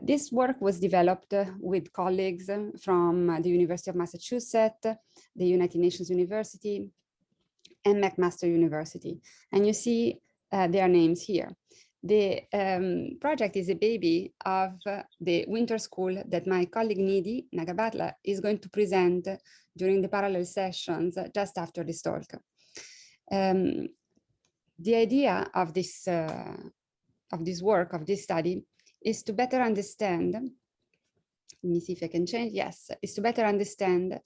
This work was developed with colleagues from the University of Massachusetts, the United Nations University, and McMaster University. And you see their names here. The project is a baby of the winter school that my colleague Nidhi Nagabatla is going to present during the parallel sessions just after this talk. The idea of this work, of this study, is to better understand, let me see if I can change, yes, is to better understand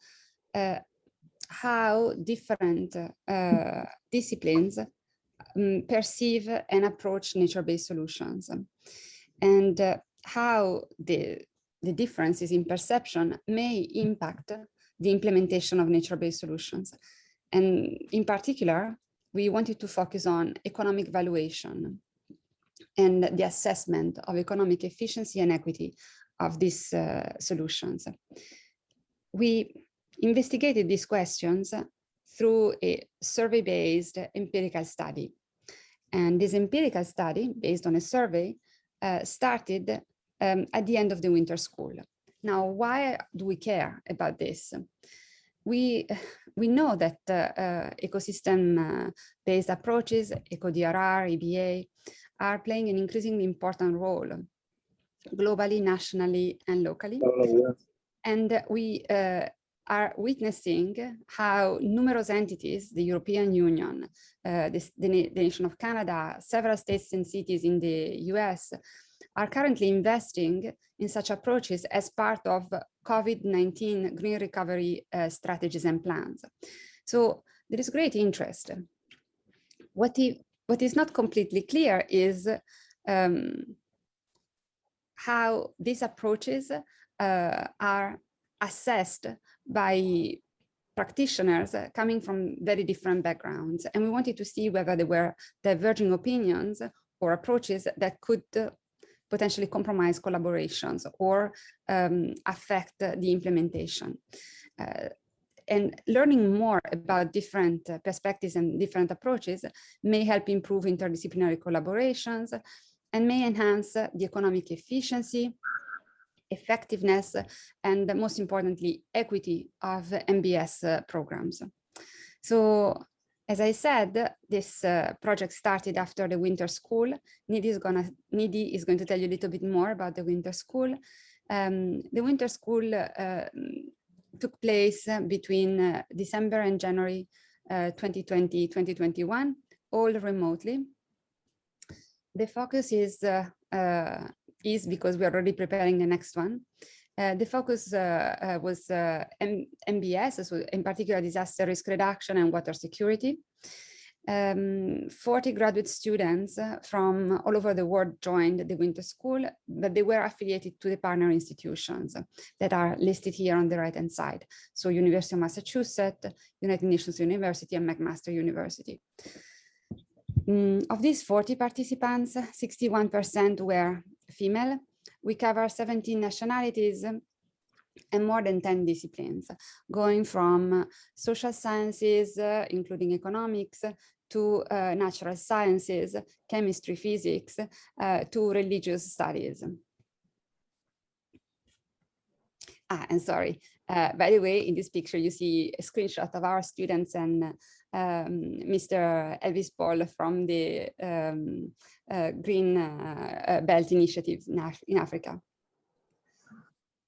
how different disciplines perceive and approach nature-based solutions, and how the differences in perception may impact the implementation of nature-based solutions. And in particular, we wanted to focus on economic valuation and the assessment of economic efficiency and equity of these solutions. We investigated these questions through a survey-based empirical study. And this empirical study, based on a survey, started at the end of the winter school. Now, why do we care about this? We know that ecosystem-based approaches, Eco DRR, EBA, are playing an increasingly important role globally, nationally, and locally. And we are witnessing how numerous entities, the European Union, the nation of Canada, several states and cities in the US, are currently investing in such approaches as part of COVID-19 green recovery strategies and plans. So there is great interest. What is not completely clear is how these approaches are assessed by practitioners coming from very different backgrounds. And we wanted to see whether there were diverging opinions or approaches that could potentially compromise collaborations or affect the implementation. And learning more about different perspectives and different approaches may help improve interdisciplinary collaborations and may enhance the economic efficiency, effectiveness, and most importantly, equity of MBS programs. So, as I said, this project started after the winter school. Nidhi is going to tell you a little bit more about the winter school. The winter school took place between December and January 2020-2021, all remotely. The focus is because we're already preparing the next one. The focus was MBS, so in particular disaster risk reduction and water security. 40 graduate students from all over the world joined the winter school, but they were affiliated to the partner institutions that are listed here on the right-hand side. So University of Massachusetts, United Nations University, and McMaster University. Of these 40 participants, 61% were female. We cover 17 nationalities and more than 10 disciplines, going from social sciences, including economics, to natural sciences, chemistry, physics, to religious studies. And sorry, by the way, in this picture, you see a screenshot of our students and Mr. Elvis Paul from the Green Belt Initiative in Africa.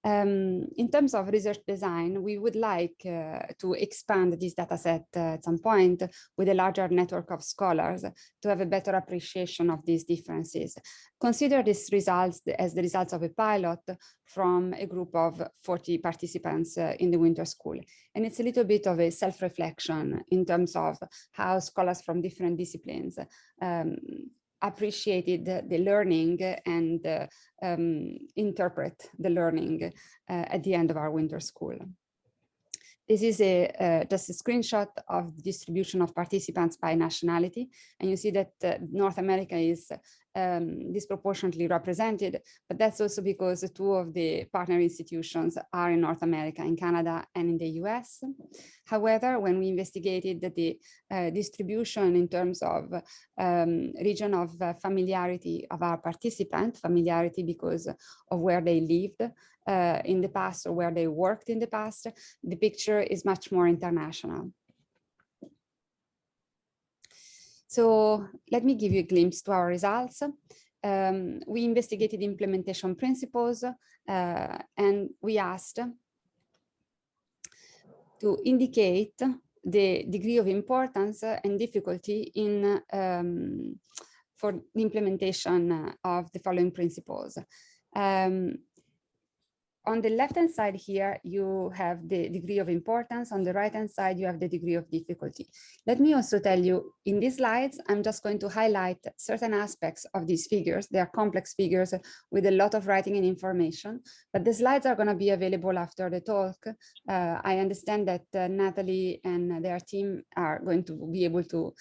In terms of research design, we would like to expand this data set at some point with a larger network of scholars to have a better appreciation of these differences. Consider these results as the results of a pilot from a group of 40 participants in the winter school. And it's a little bit of a self-reflection in terms of how scholars from different disciplines appreciated the learning and interpret the learning at the end of our winter school. This is just a screenshot of the distribution of participants by nationality. And you see that North America is disproportionately represented, but that's also because two of the partner institutions are in North America, in Canada and in the US. However, when we investigated the distribution in terms of region of familiarity of our participant, familiarity because of where they lived in the past or where they worked in the past, the picture is much more international. So let me give you a glimpse to our results. We investigated implementation principles and we asked to indicate the degree of importance and difficulty in for the implementation of the following principles. On the left-hand side here, you have the degree of importance. On the right-hand side, you have the degree of difficulty. Let me also tell you, in these slides, I'm just going to highlight certain aspects of these figures. They are complex figures with a lot of writing and information, but the slides are going to be available after the talk. I understand that Natalie and their team are going to be able to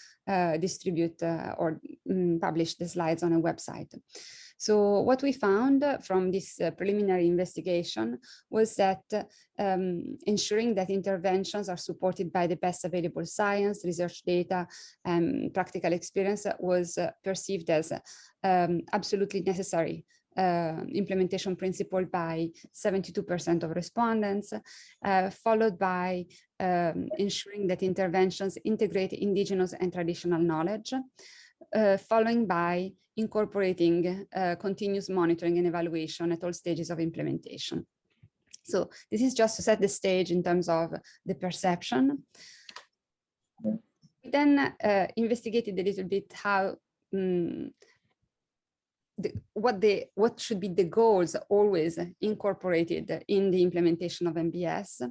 distribute or publish the slides on a website. So what we found from this preliminary investigation was that ensuring that interventions are supported by the best available science, research data, and practical experience was perceived as absolutely necessary implementation principle by 72% of respondents, followed by ensuring that interventions integrate indigenous and traditional knowledge, following by incorporating continuous monitoring and evaluation at all stages of implementation. So this is just to set the stage in terms of the perception. We then investigated a little bit how what should be the goals always incorporated in the implementation of MBS.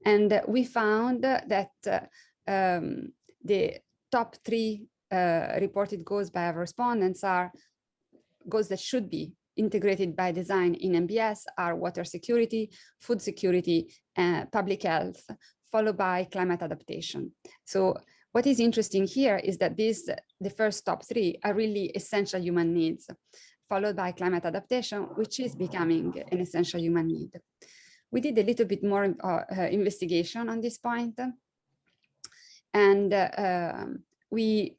And we found that the top three reported goals by our respondents are goals that should be integrated by design in MBS are water security, food security, public health, followed by climate adaptation. So what is interesting here is that the first top three are really essential human needs, followed by climate adaptation, which is becoming an essential human need. We did a little bit more investigation on this point, and we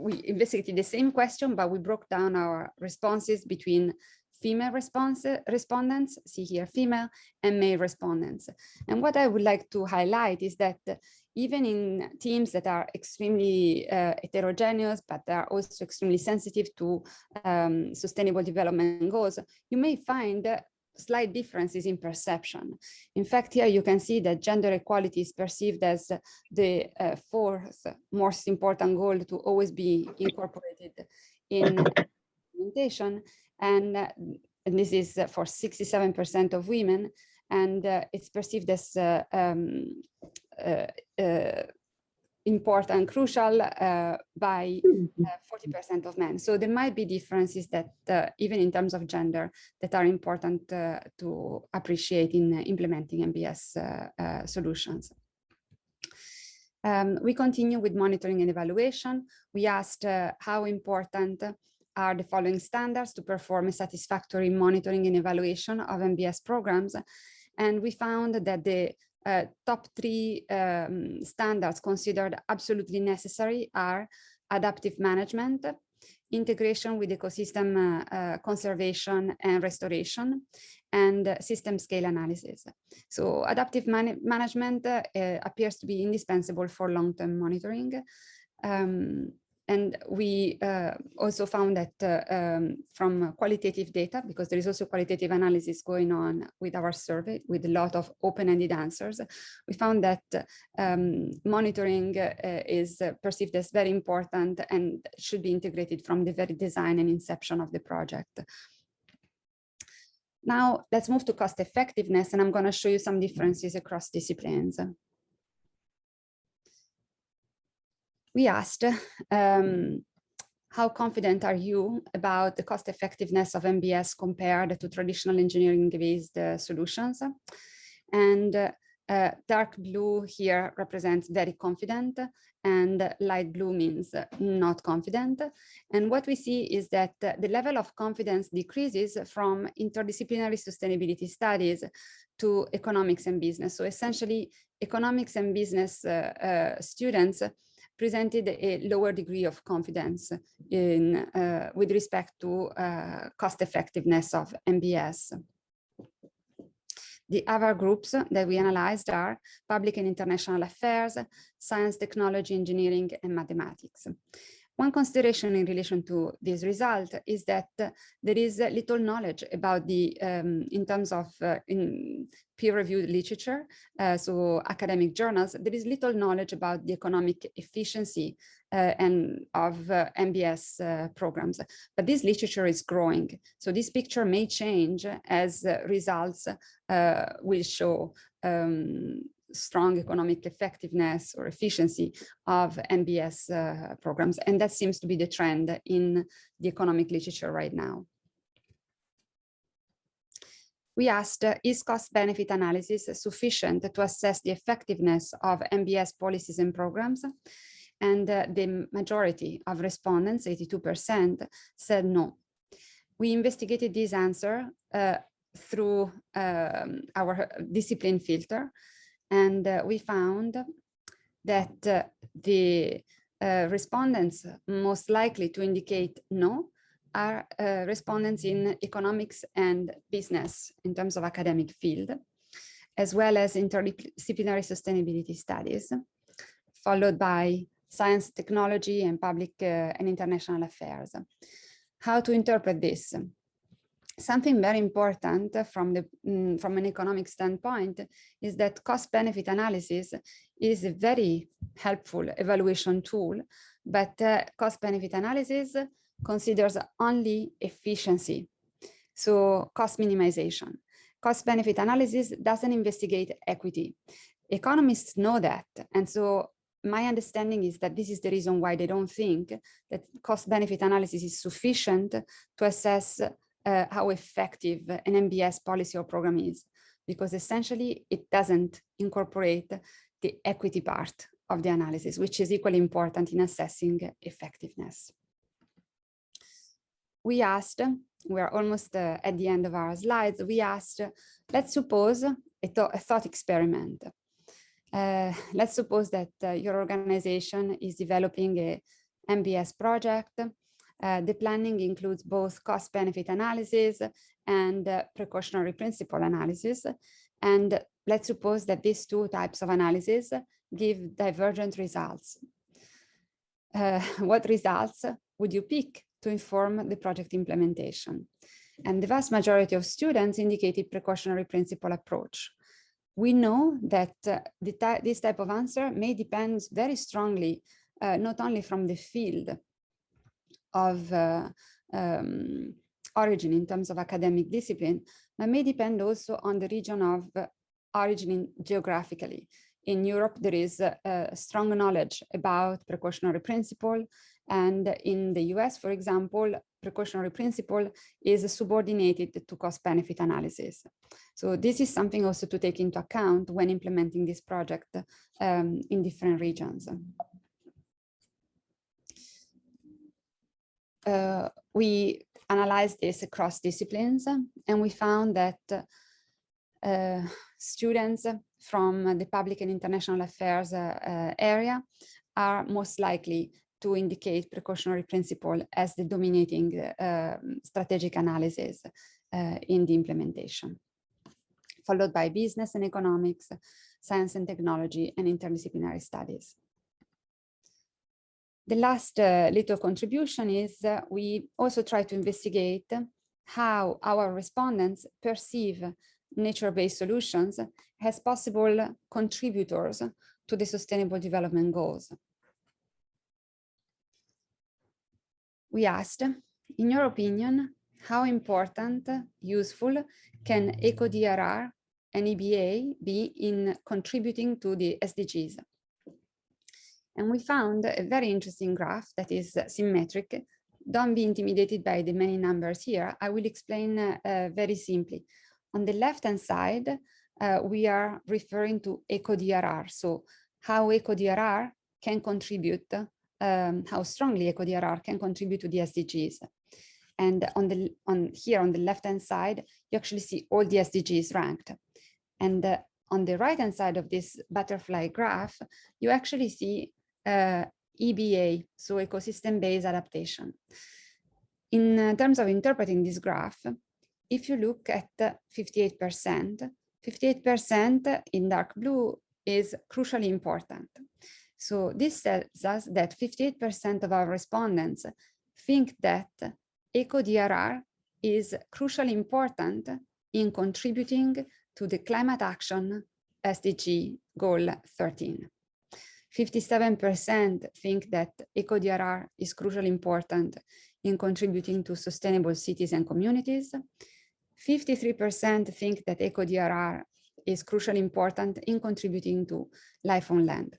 investigated the same question, but we broke down our responses between female respondents, see here female, and male respondents. And what I would like to highlight is that even in teams that are extremely heterogeneous, but they are also extremely sensitive to sustainable development goals, you may find slight differences in perception. In fact, here you can see that gender equality is perceived as the fourth most important goal to always be incorporated in implementation. And this is for 67% of women, and it's perceived as important, crucial by 40% of men. So there might be differences that even in terms of gender that are important to appreciate in implementing MBS solutions. We continue with monitoring and evaluation. We asked how important are the following standards to perform a satisfactory monitoring and evaluation of MBS programs. And we found that the top three standards considered absolutely necessary are adaptive management, integration with ecosystem conservation and restoration, and system scale analysis. So adaptive management appears to be indispensable for long-term monitoring. And we also found that from qualitative data, because there is also qualitative analysis going on with our survey with a lot of open-ended answers, we found that monitoring is perceived as very important and should be integrated from the very design and inception of the project. Now let's move to cost effectiveness, and I'm going to show you some differences across disciplines. We asked, how confident are you about the cost effectiveness of MBS compared to traditional engineering-based solutions? And Dark blue here represents very confident, and light blue means not confident. And what we see is that the level of confidence decreases from interdisciplinary sustainability studies to economics and business. So essentially, economics and business students presented a lower degree of confidence in, with respect to cost effectiveness of MBS. The other groups that we analyzed are public and international affairs, science, technology, engineering, and mathematics. One consideration in relation to this result is that there is little knowledge about the, in terms of in peer-reviewed literature, so academic journals, there is little knowledge about the economic efficiency and of MBS programs, but this literature is growing. So this picture may change as results will show strong economic effectiveness or efficiency of MBS programs. And that seems to be the trend in the economic literature right now. We asked, is cost-benefit analysis sufficient to assess the effectiveness of MBS policies and programs? And the majority of respondents, 82%, said no. We investigated this answer through our discipline filter, and we found that the respondents most likely to indicate no are respondents in economics and business in terms of academic field, as well as interdisciplinary sustainability studies, followed by science, technology, and public and international affairs. How to interpret this? Something very important from an economic standpoint is that cost-benefit analysis is a very helpful evaluation tool, but cost-benefit analysis considers only efficiency, so cost minimization. Cost-benefit analysis doesn't investigate equity. Economists know that, and so my understanding is that this is the reason why they don't think that cost-benefit analysis is sufficient to assess how effective an MBS policy or program is, because essentially it doesn't incorporate the equity part of the analysis, which is equally important in assessing effectiveness. We asked, we're almost at the end of our slides, we asked, let's suppose a thought experiment. Let's suppose that your organization is developing a MBS project. The planning includes both cost-benefit analysis and precautionary principle analysis. And let's suppose that these two types of analysis give divergent results. What results would you pick to inform the project implementation? And the vast majority of students indicated precautionary principle approach. We know that this type of answer may depend very strongly, not only from the field of origin in terms of academic discipline, but may depend also on the region of origin geographically. In Europe, there is strong knowledge about precautionary principle, and in the US, for example, precautionary principle is subordinated to cost-benefit analysis. So this is something also to take into account when implementing this project in different regions. We analyzed this across disciplines, and we found that students from the public and international affairs area are most likely to indicate precautionary principle as the dominating strategic analysis in the implementation, followed by business and economics, science and technology, and interdisciplinary studies. The last little contribution is we also try to investigate how our respondents perceive nature-based solutions as possible contributors to the Sustainable Development Goals. We asked, in your opinion, how important, useful can Eco DRR and EBA be in contributing to the SDGs? And we found a very interesting graph that is symmetric. Don't be intimidated by the many numbers here. I will explain very simply. On the left-hand side, we are referring to Eco Drr. So how Eco Drr can contribute, how strongly Eco Drr can contribute to the SDGs. And here on the left-hand side, you actually see all the SDGs ranked. And on the right-hand side of this butterfly graph, you actually see EBA, so ecosystem-based adaptation. In terms of interpreting this graph, if you look at 58%, 58% in dark blue is crucially important. So this tells us that 58% of our respondents think that Eco Drr is crucially important in contributing to the climate action SDG goal 13. 57% think that Eco Drr is crucially important in contributing to sustainable cities and communities. 53% think that Eco Drr is crucially important in contributing to life on land.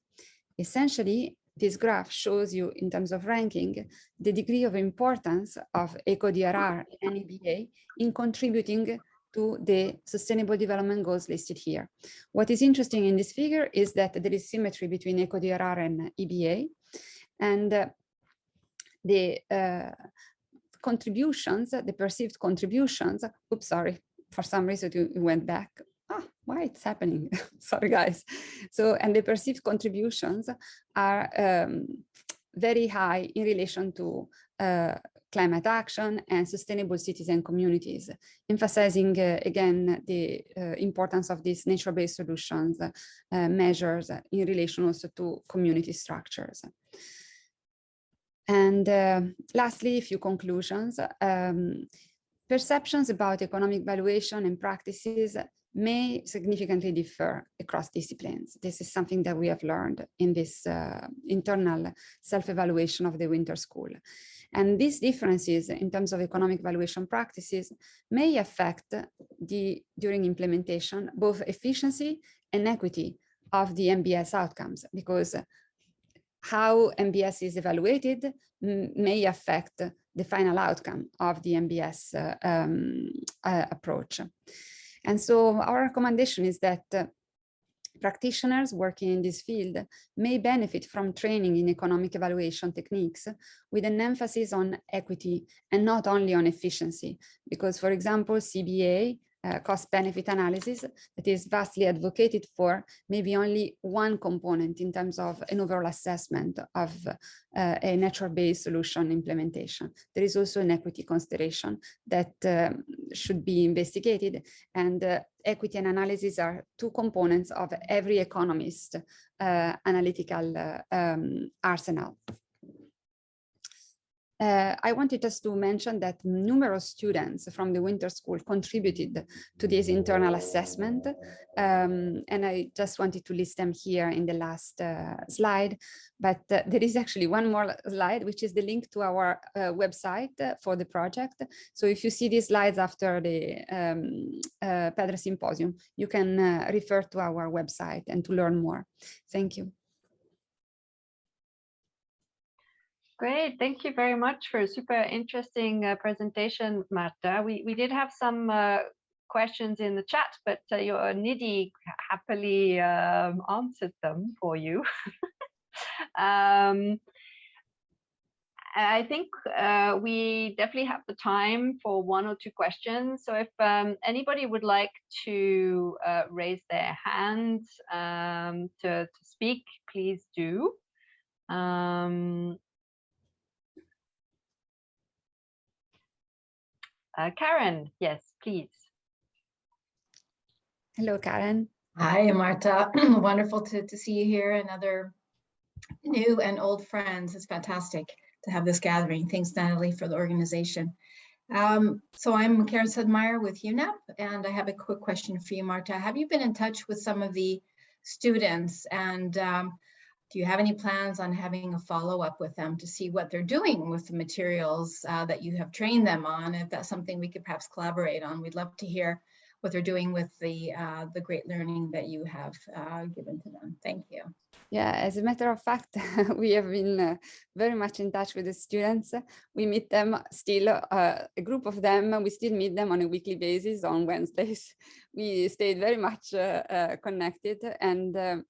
Essentially, this graph shows you, in terms of ranking, the degree of importance of Eco Drr and EBA in contributing to the Sustainable Development Goals listed here. What is interesting in this figure is that there is symmetry between Eco Drr and EBA, and the contributions, the perceived contributions, oops, sorry, for some reason it went back. Why it's happening? Sorry, guys. So, and the perceived contributions are very high in relation to climate action and sustainable cities and communities, emphasizing again the importance of these nature-based solutions measures in relation also to community structures. And lastly, a few conclusions. Perceptions about economic valuation and practices may significantly differ across disciplines. This is something that we have learned in this internal self-evaluation of the winter school. And these differences in terms of economic valuation practices may affect during implementation, both efficiency and equity of the MBS outcomes, because how MBS is evaluated may affect the final outcome of the MBS approach. And so our recommendation is that practitioners working in this field may benefit from training in economic evaluation techniques with an emphasis on equity and not only on efficiency, because, for example, CBA, cost-benefit analysis, that is vastly advocated for, maybe only one component in terms of an overall assessment of a nature-based solution implementation. There is also an equity consideration that should be investigated, and equity and analysis are two components of every economist analytical arsenal. I wanted just to mention that numerous students from the winter school contributed to this internal assessment, and I just wanted to list them here in the last slide, but there is actually one more slide, which is the link to our website for the project. So if you see these slides after the PEDRR Symposium, you can refer to our website and to learn more. Thank you. Great, thank you very much for a super interesting presentation, Marta. We did have some questions in the chat, but your Nidhi happily answered them for you. I think we definitely have the time for one or two questions. So if anybody would like to raise their hand to speak, please do. Karen, yes, please. Hello, Karen. Hi, Marta. Wonderful to see you here. Another new and old friends. It's fantastic to have this gathering. Thanks, Natalie, for the organization. So I'm Karen Sudmeyer with UNEP, and I have a quick question for you, Marta. Have you been in touch with some of the students, and do you have any plans on having a follow-up with them to see what they're doing with the materials that you have trained them on? If that's something we could perhaps collaborate on, we'd love to hear what they're doing with the great learning that you have given to them. Thank you. Yeah, as a matter of fact, we have been very much in touch with the students. We meet them still, a group of them, we still meet them on a weekly basis on Wednesdays. We stayed very much connected, and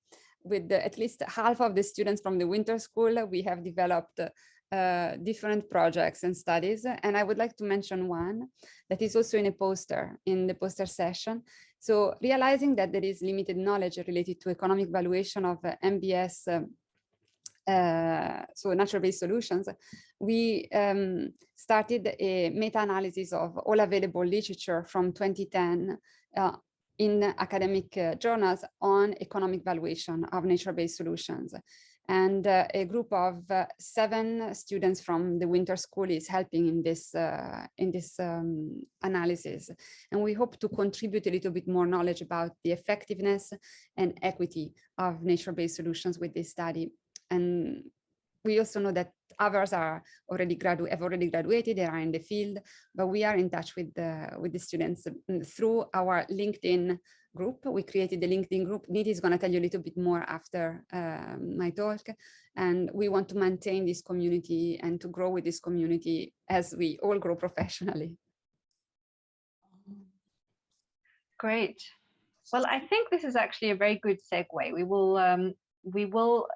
with at least half of the students from the winter school, we have developed different projects and studies. And I would like to mention one that is also in a poster, in the poster session. So realizing that there is limited knowledge related to economic valuation of MBS, so natural-based solutions, we started a meta-analysis of all available literature from 2010 in academic journals on economic valuation of nature-based solutions. And a group of 7 students from the winter school is helping in this analysis. And we hope to contribute a little bit more knowledge about the effectiveness and equity of nature-based solutions with this study. And we also know that others are have already graduated, they are in the field, but we are in touch with the students through our LinkedIn group. We created the LinkedIn group. Nidhi is going to tell you a little bit more after my talk. And we want to maintain this community and to grow with this community as we all grow professionally. Great. Well, I think this is actually a very good segue. We will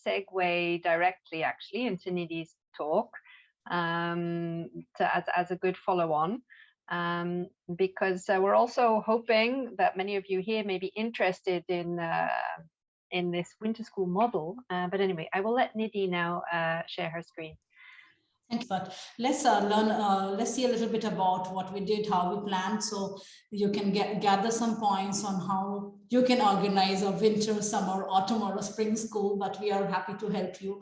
segue directly actually into Nidhi's talk as a good follow-on. Because we're also hoping that many of you here may be interested in this winter school model. But anyway, I will let Nidhi now share her screen. Thanks, but let's let's see a little bit about what we did, how we planned, so you can gather some points on how you can organize a winter, summer, autumn, or a spring school. But we are happy to help you,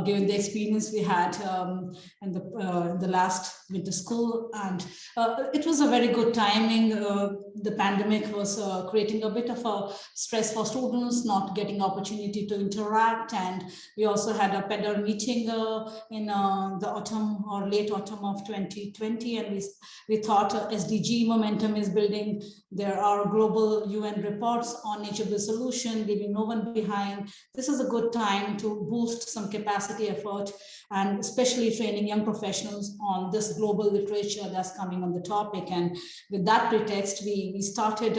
given the experience we had in the last winter school. And it was a very good timing. The pandemic was creating a bit of a stress for students, not getting opportunity to interact. And we also had a PEDRR meeting in the autumn or late autumn of 2020, and we thought SDG momentum is building. There are global UN reports on nature-based solution, leaving no one behind. This is a good time to boost some capacity effort, and especially training young professionals on this global literature that's coming on the topic. And with that pretext, we started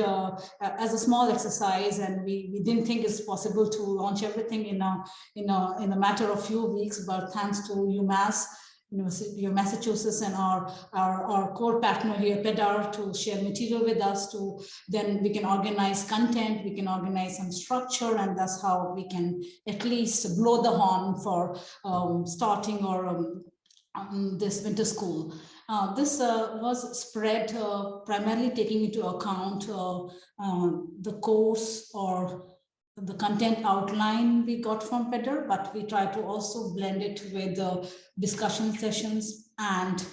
as a small exercise, and we didn't think it's possible to launch everything in a matter of few weeks, but thanks to UMass, University of Massachusetts, and our core partner here, PEDRR, to share material with us, to then we can organize content, we can organize some structure, and that's how we can at least blow the horn for starting or this winter school. This was spread primarily taking into account the course or the content outline we got from PEDRR, but we try to also blend it with discussion sessions and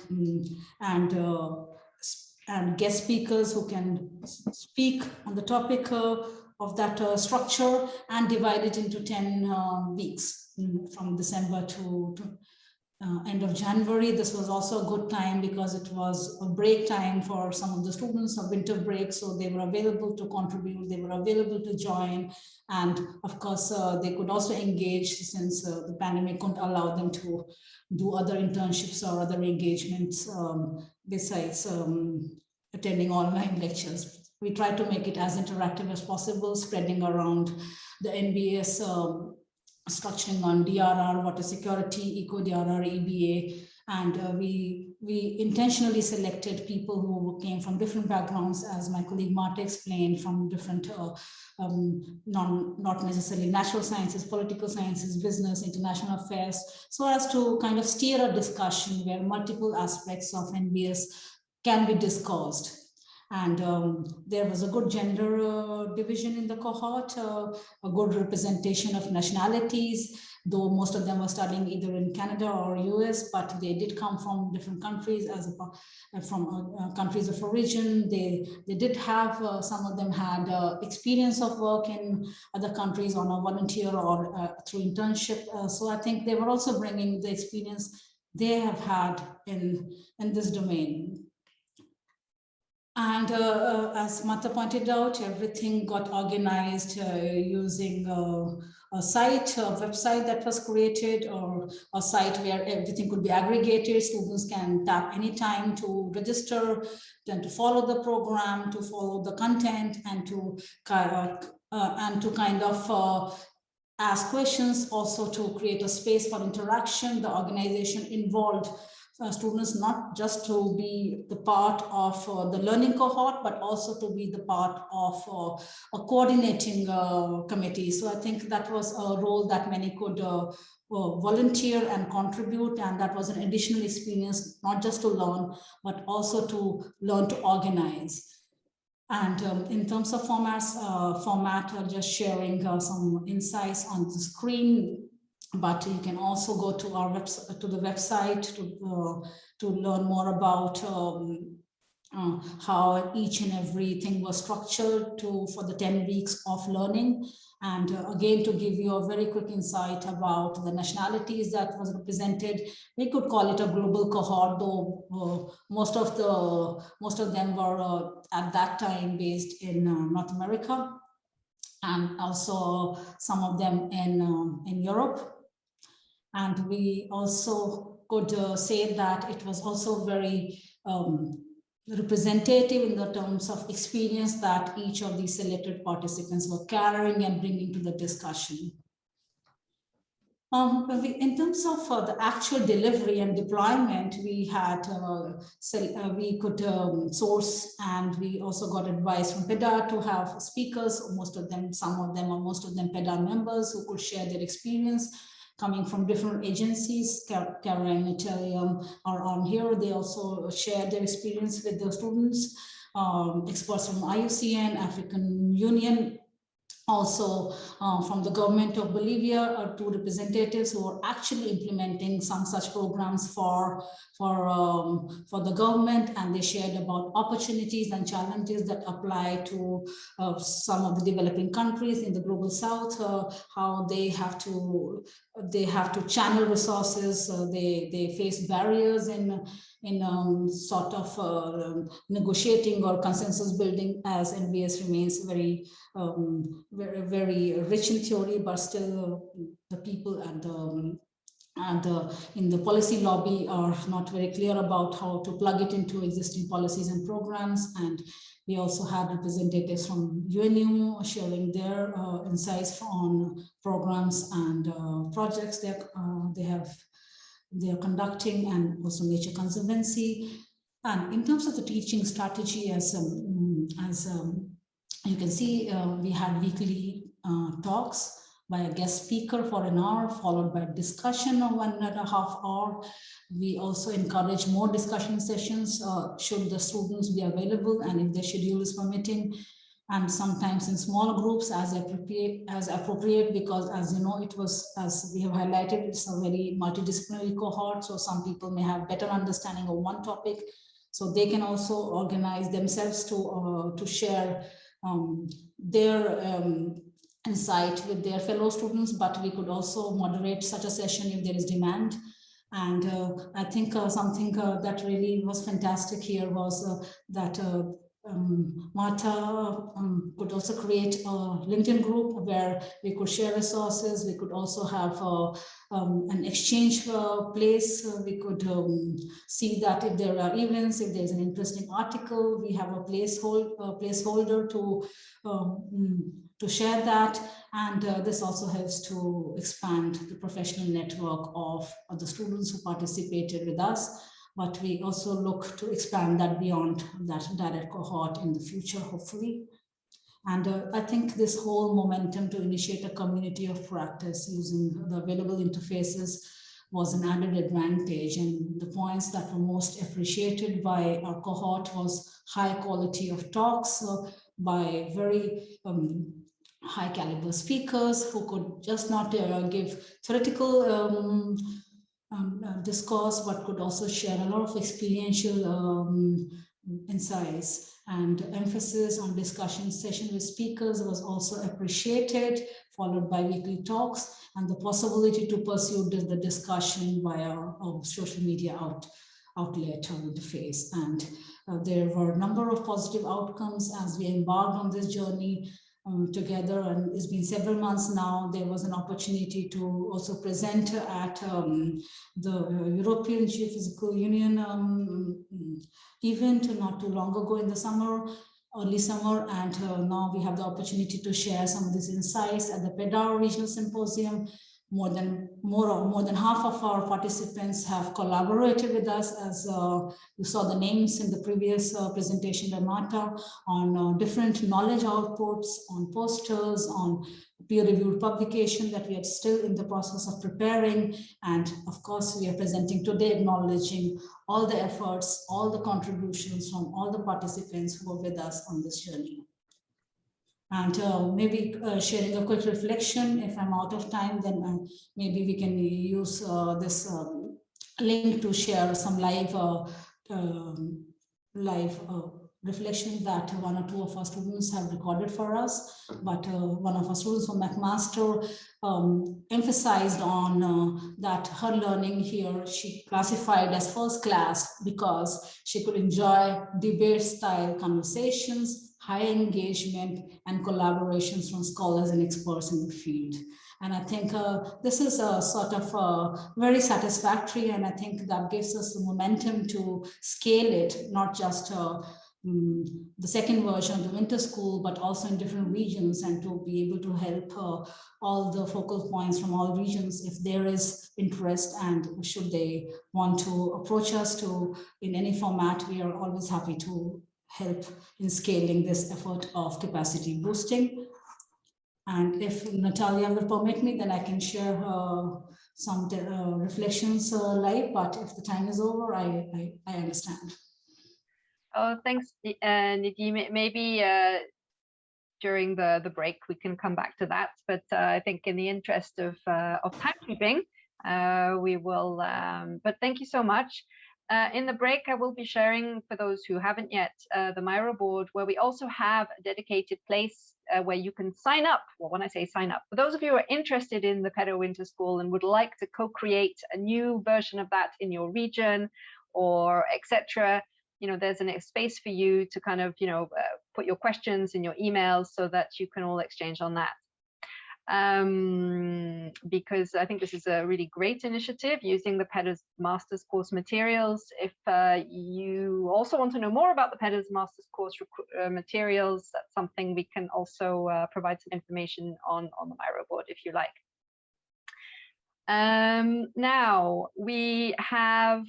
guest speakers who can speak on the topic of that structure, and divide it into 10 weeks from December to end of January. This was also a good time because it was a break time for some of the students, a winter break, so they were available to contribute, they were available to join, and of course they could also engage, since the pandemic couldn't allow them to do other internships or other engagements besides attending online lectures. We try to make it as interactive as possible, spreading around the NBS structuring on DRR, water security, Eco Drr, EBA, and we intentionally selected people who came from different backgrounds, as my colleague Marta explained, from different, not necessarily natural sciences, political sciences, business, international affairs, so as to kind of steer a discussion where multiple aspects of NBS can be discussed. And there was a good gender division in the cohort, a good representation of nationalities, though most of them were studying either in Canada or US, but they did come from different countries, from countries of origin. They did have, some of them had experience of work in other countries on a volunteer or through internship. So I think they were also bringing the experience they have had in this domain. And as Martha pointed out, everything got organized using a site, a website that was created, or a site where everything could be aggregated. Students can tap anytime to register, then to follow the program, to follow the content, and to kind of ask questions, also to create a space for interaction. The organization involved students not just to be the part of the learning cohort, but also to be the part of a coordinating committee. So I think that was a role that many could volunteer and contribute, and that was an additional experience, not just to learn, but also to learn to organize. And in terms of format, just sharing some insights on the screen. But you can also go to our website, to the website, to learn more about how each and everything was structured for the 10 weeks of learning. And again, to give you a very quick insight about the nationalities that was represented, we could call it a global cohort, though most of them were at that time based in North America, and also some of them in Europe. And we also could say that it was also very representative in the terms of experience that each of these selected participants were carrying and bringing to the discussion. In terms of the actual delivery and deployment, we had we could source, and we also got advice from PEDRR to have speakers, most of them PEDRR members who could share their experience coming from different agencies. Caroline and Italium are on here. They also share their experience with the students, experts from IUCN, African Union, also from the government of Bolivia, are two representatives who are actually implementing some such programs for the government, and they shared about opportunities and challenges that apply to some of the developing countries in the global south, how they have to channel resources. They face barriers in sort of negotiating or consensus building, as NBS remains very very rich in theory, but still the people in the policy lobby are not very clear about how to plug it into existing policies and programs. And we also had representatives from UNU sharing their insights on programs and projects they are conducting, and also Nature Conservancy. And in terms of the teaching strategy, as you can see, we had weekly talks by a guest speaker for an hour, followed by a discussion of 1.5 hours. We also encourage more discussion sessions should the students be available and if their schedule is permitting, and sometimes in small groups as appropriate, because as you know, it was, as we have highlighted, it's a very multidisciplinary cohort. So some people may have better understanding of one topic, so they can also organize themselves to share their insight with their fellow students. But we could also moderate such a session if there is demand. And I think something that really was fantastic here was that Martha could also create a LinkedIn group where we could share resources. We could also have an exchange place. We could see that if there are events, if there's an interesting article, we have a placeholder to share that. And this also helps to expand the professional network of the students who participated with us. But we also look to expand that beyond that direct cohort in the future, hopefully. And I think this whole momentum to initiate a community of practice using the available interfaces was an added advantage. And the points that were most appreciated by our cohort was high quality of talks by very high caliber speakers who could just not give theoretical discourse, but could also share a lot of experiential insights. And emphasis on discussion session with speakers was also appreciated, followed by weekly talks, and the possibility to pursue the discussion via social media outlet or interface. And there were a number of positive outcomes as we embarked on this journey together, and it's been several months now. There was an opportunity to also present at the European Geophysical Union event not too long ago in the summer, early summer, and now we have the opportunity to share some of these insights at the PEDRR Regional Symposium. More than half of our participants have collaborated with us, as you saw the names in the previous presentation by Marta, on different knowledge outputs, on posters, on peer-reviewed publication that we are still in the process of preparing. And of course, we are presenting today acknowledging all the efforts, all the contributions from all the participants who are with us on this journey. And maybe sharing a quick reflection. If I'm out of time, then maybe we can use this link to share some live reflection that one or two of our students have recorded for us. But one of our students from McMaster emphasized on that her learning here, she classified as first class because she could enjoy debate-style conversations, high engagement, and collaborations from scholars and experts in the field. And I think this is a sort of very satisfactory, and I think that gives us the momentum to scale it, not just the second version of the winter school, but also in different regions, and to be able to help all the focal points from all regions if there is interest, and should they want to approach us to in any format, we are always happy to help in scaling this effort of capacity boosting. And if Natalia will permit me, then I can share some reflections live, but if the time is over, I understand. Oh, thanks, Nidhi. Maybe during the break we can come back to that, but I think in the interest of timekeeping, we will, but thank you so much. In the break, I will be sharing, for those who haven't yet, the Miro board, where we also have a dedicated place where you can sign up. Well, when I say sign up, for those of you who are interested in the PEDRR Winter School and would like to co-create a new version of that in your region or etc., there's a space for you to kind of, put your questions in your emails so that you can all exchange on that. Because I think this is a really great initiative using the PEDRR's Master's Course materials. If you also want to know more about the PEDRR's Master's Course materials, that's something we can also provide some information on the Miro board if you like. Now we have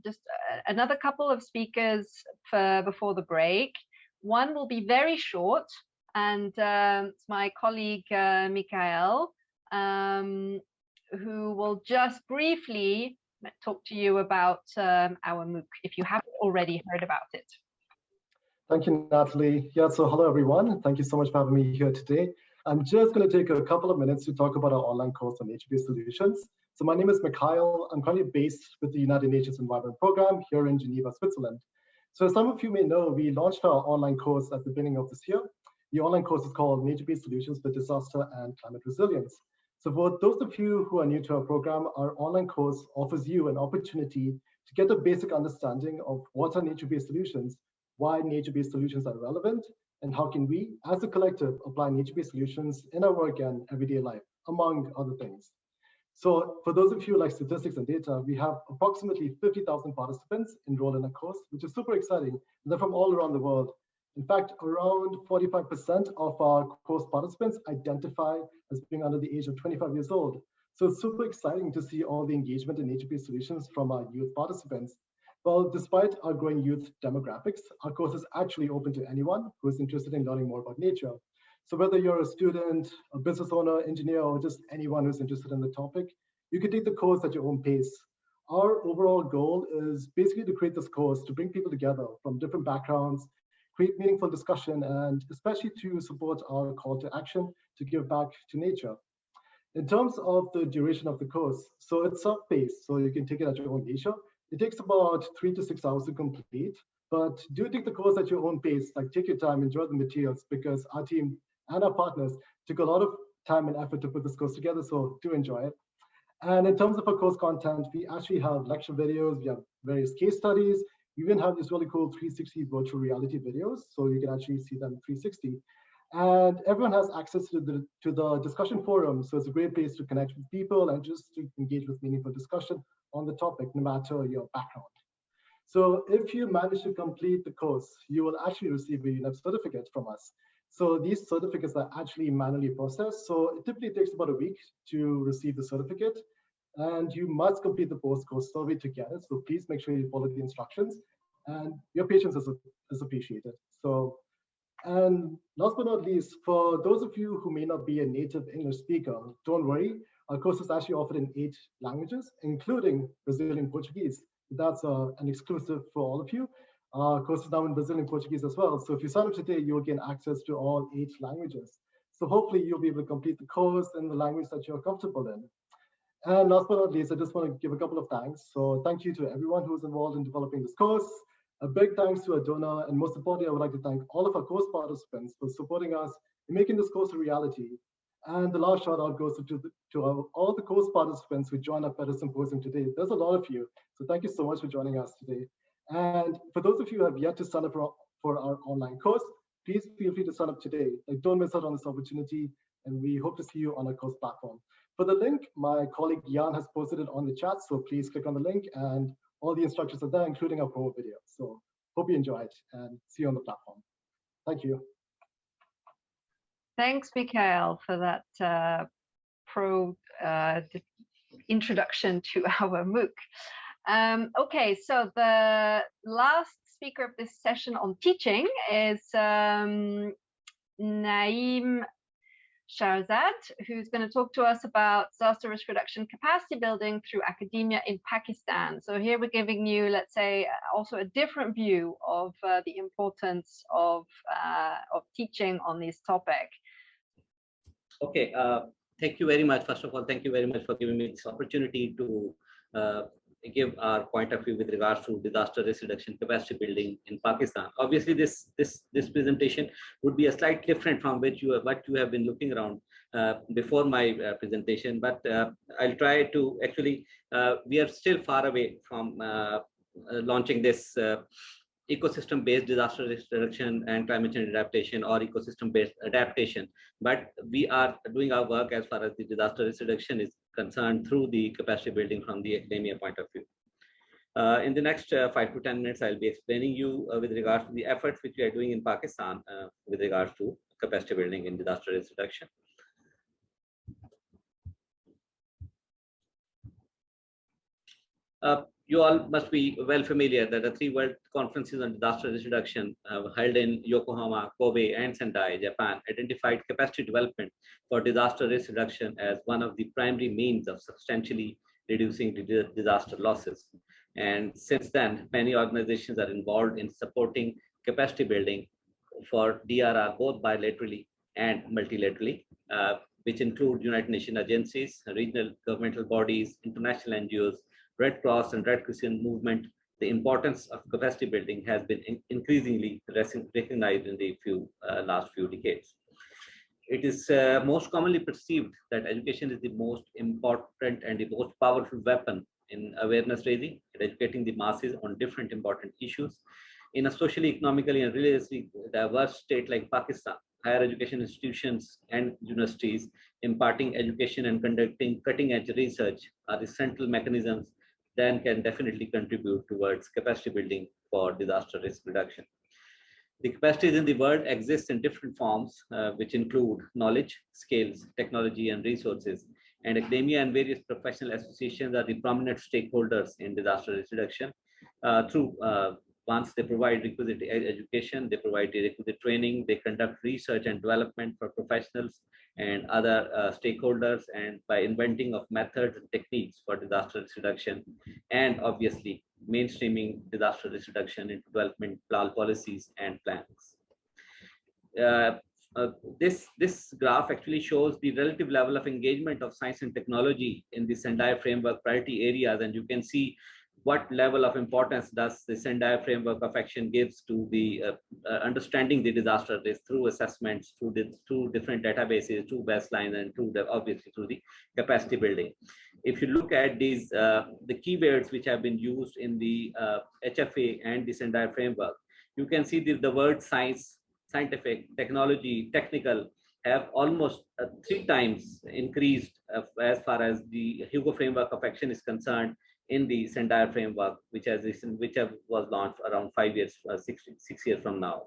just another couple of speakers before the break. One will be very short, and it's my colleague Mikael, who will just briefly talk to you about our MOOC, if you haven't already heard about it. Thank you, Natalie. Yeah, so hello everyone. Thank you so much for having me here today. I'm just going to take a couple of minutes to talk about our online course on nature-based solutions. So my name is Mikhail. I'm currently based with the United Nations Environment Program here in Geneva, Switzerland. So as some of you may know, we launched our online course at the beginning of this year. The online course is called Nature-Based Solutions for Disaster and Climate Resilience. So for those of you who are new to our program, our online course offers you an opportunity to get a basic understanding of what are nature-based solutions, why nature-based solutions are relevant, and how can we, as a collective, apply nature-based solutions in our work and everyday life, among other things. So for those of you who like statistics and data, we have approximately 50,000 participants enrolled in our course, which is super exciting. And they're from all around the world. In fact, around 45% of our course participants identify as being under the age of 25 years old. So it's super exciting to see all the engagement in nature-based solutions from our youth participants. Well, despite our growing youth demographics, our course is actually open to anyone who is interested in learning more about nature. So whether you're a student, a business owner, engineer, or just anyone who's interested in the topic, you can take the course at your own pace. Our overall goal is basically to create this course to bring people together from different backgrounds, create meaningful discussion, and especially to support our call to action to give back to nature. In terms of the duration of the course, so it's self-paced, so you can take it at your own leisure. It takes about 3 to 6 hours to complete, but do take the course at your own pace. Like, take your time, enjoy the materials, because our team and our partners took a lot of time and effort to put this course together, so do enjoy it. And in terms of our course content, we actually have lecture videos, we have various case studies, we even have these really cool 360 virtual reality videos, so you can actually see them 360. And everyone has access to the discussion forum, so it's a great place to connect with people and just to engage with meaningful discussion on the topic, no matter your background. So if you manage to complete the course, you will actually receive a UNEP certificate from us. So these certificates are actually manually processed. So it typically takes about a week to receive the certificate. And you must complete the post-course survey to get it. So please make sure you follow the instructions. And your patience is appreciated. So, and last but not least, for those of you who may not be a native English speaker, don't worry. Our course is actually offered in 8 languages, including Brazilian Portuguese. That's an exclusive for all of you. Our course is now in Brazilian Portuguese as well. So if you sign up today, you'll gain access to all 8 languages. So hopefully you'll be able to complete the course in the language that you're comfortable in. And last but not least, I just want to give a couple of thanks. So thank you to everyone who was involved in developing this course. A big thanks to our donor, and most importantly, I would like to thank all of our course participants for supporting us in making this course a reality. And the last shout out goes to all the course participants who joined up at the symposium today. There's a lot of you, so thank you so much for joining us today. And for those of you who have yet to sign up for our online course, please feel free to sign up today. Like, don't miss out on this opportunity, and we hope to see you on our course platform. For the link, my colleague Jan has posted it on the chat, so please click on the link, and all the instructions are there, including our pro video. So hope you enjoy it, and see you on the platform. Thank you. Thanks, Mikhail, for that introduction to our MOOC. Okay, so the last speaker of this session on teaching is Naeem Shahzad, who's going to talk to us about disaster risk reduction capacity building through academia in Pakistan. So here we're giving you, let's say, also a different view of the importance of teaching on this topic. Okay, thank you very much. First of all, thank you very much for giving me this opportunity to give our point of view with regards to disaster risk reduction capacity building in Pakistan. Obviously, this presentation would be a slight different from what you have been looking around before my presentation, but I'll try to actually, we are still far away from launching this ecosystem-based disaster risk reduction and climate change adaptation, or ecosystem-based adaptation. But we are doing our work as far as the disaster risk reduction is concerned through the capacity building from the academia point of view. In the next 5 to 10 minutes, I'll be explaining you with regards to the efforts which we are doing in Pakistan with regards to capacity building in disaster risk reduction. You all must be well familiar that the 3 World Conferences on Disaster Risk Reduction held in Yokohama, Kobe, and Sendai, Japan, identified capacity development for disaster risk reduction as one of the primary means of substantially reducing disaster losses. And since then, many organizations are involved in supporting capacity building for DRR, both bilaterally and multilaterally, which include United Nations agencies, regional governmental bodies, international NGOs, Red Cross and Red Crescent movement. The importance of capacity building has been increasingly recognized in the last few decades. It is most commonly perceived that education is the most important and the most powerful weapon in awareness raising and educating the masses on different important issues. In a socially, economically, and religiously diverse state like Pakistan, higher education institutions and universities imparting education and conducting cutting-edge research are the central mechanisms that can definitely contribute towards capacity building for disaster risk reduction. The capacities in the world exist in different forms, which include knowledge, skills, technology, and resources. And academia and various professional associations are the prominent stakeholders in disaster risk reduction. Once they provide requisite education, they provide the requisite training, they conduct research and development for professionals and other stakeholders, and by inventing of methods and techniques for disaster risk reduction, and obviously mainstreaming disaster risk reduction into development policies and plans. This graph actually shows the relative level of engagement of science and technology in the Sendai framework priority areas, and you can see what level of importance does the Sendai framework of action gives to the understanding the disaster risk through assessments, through different databases, through baselines, and obviously through the capacity building. if you look at these, the keywords which have been used in the HFA and the Sendai framework, you can see the word science, scientific, technology, technical have almost 3 times increased as far as the Hugo framework of action is concerned in the Sendai framework, which was launched around 5 years, 6 years from now.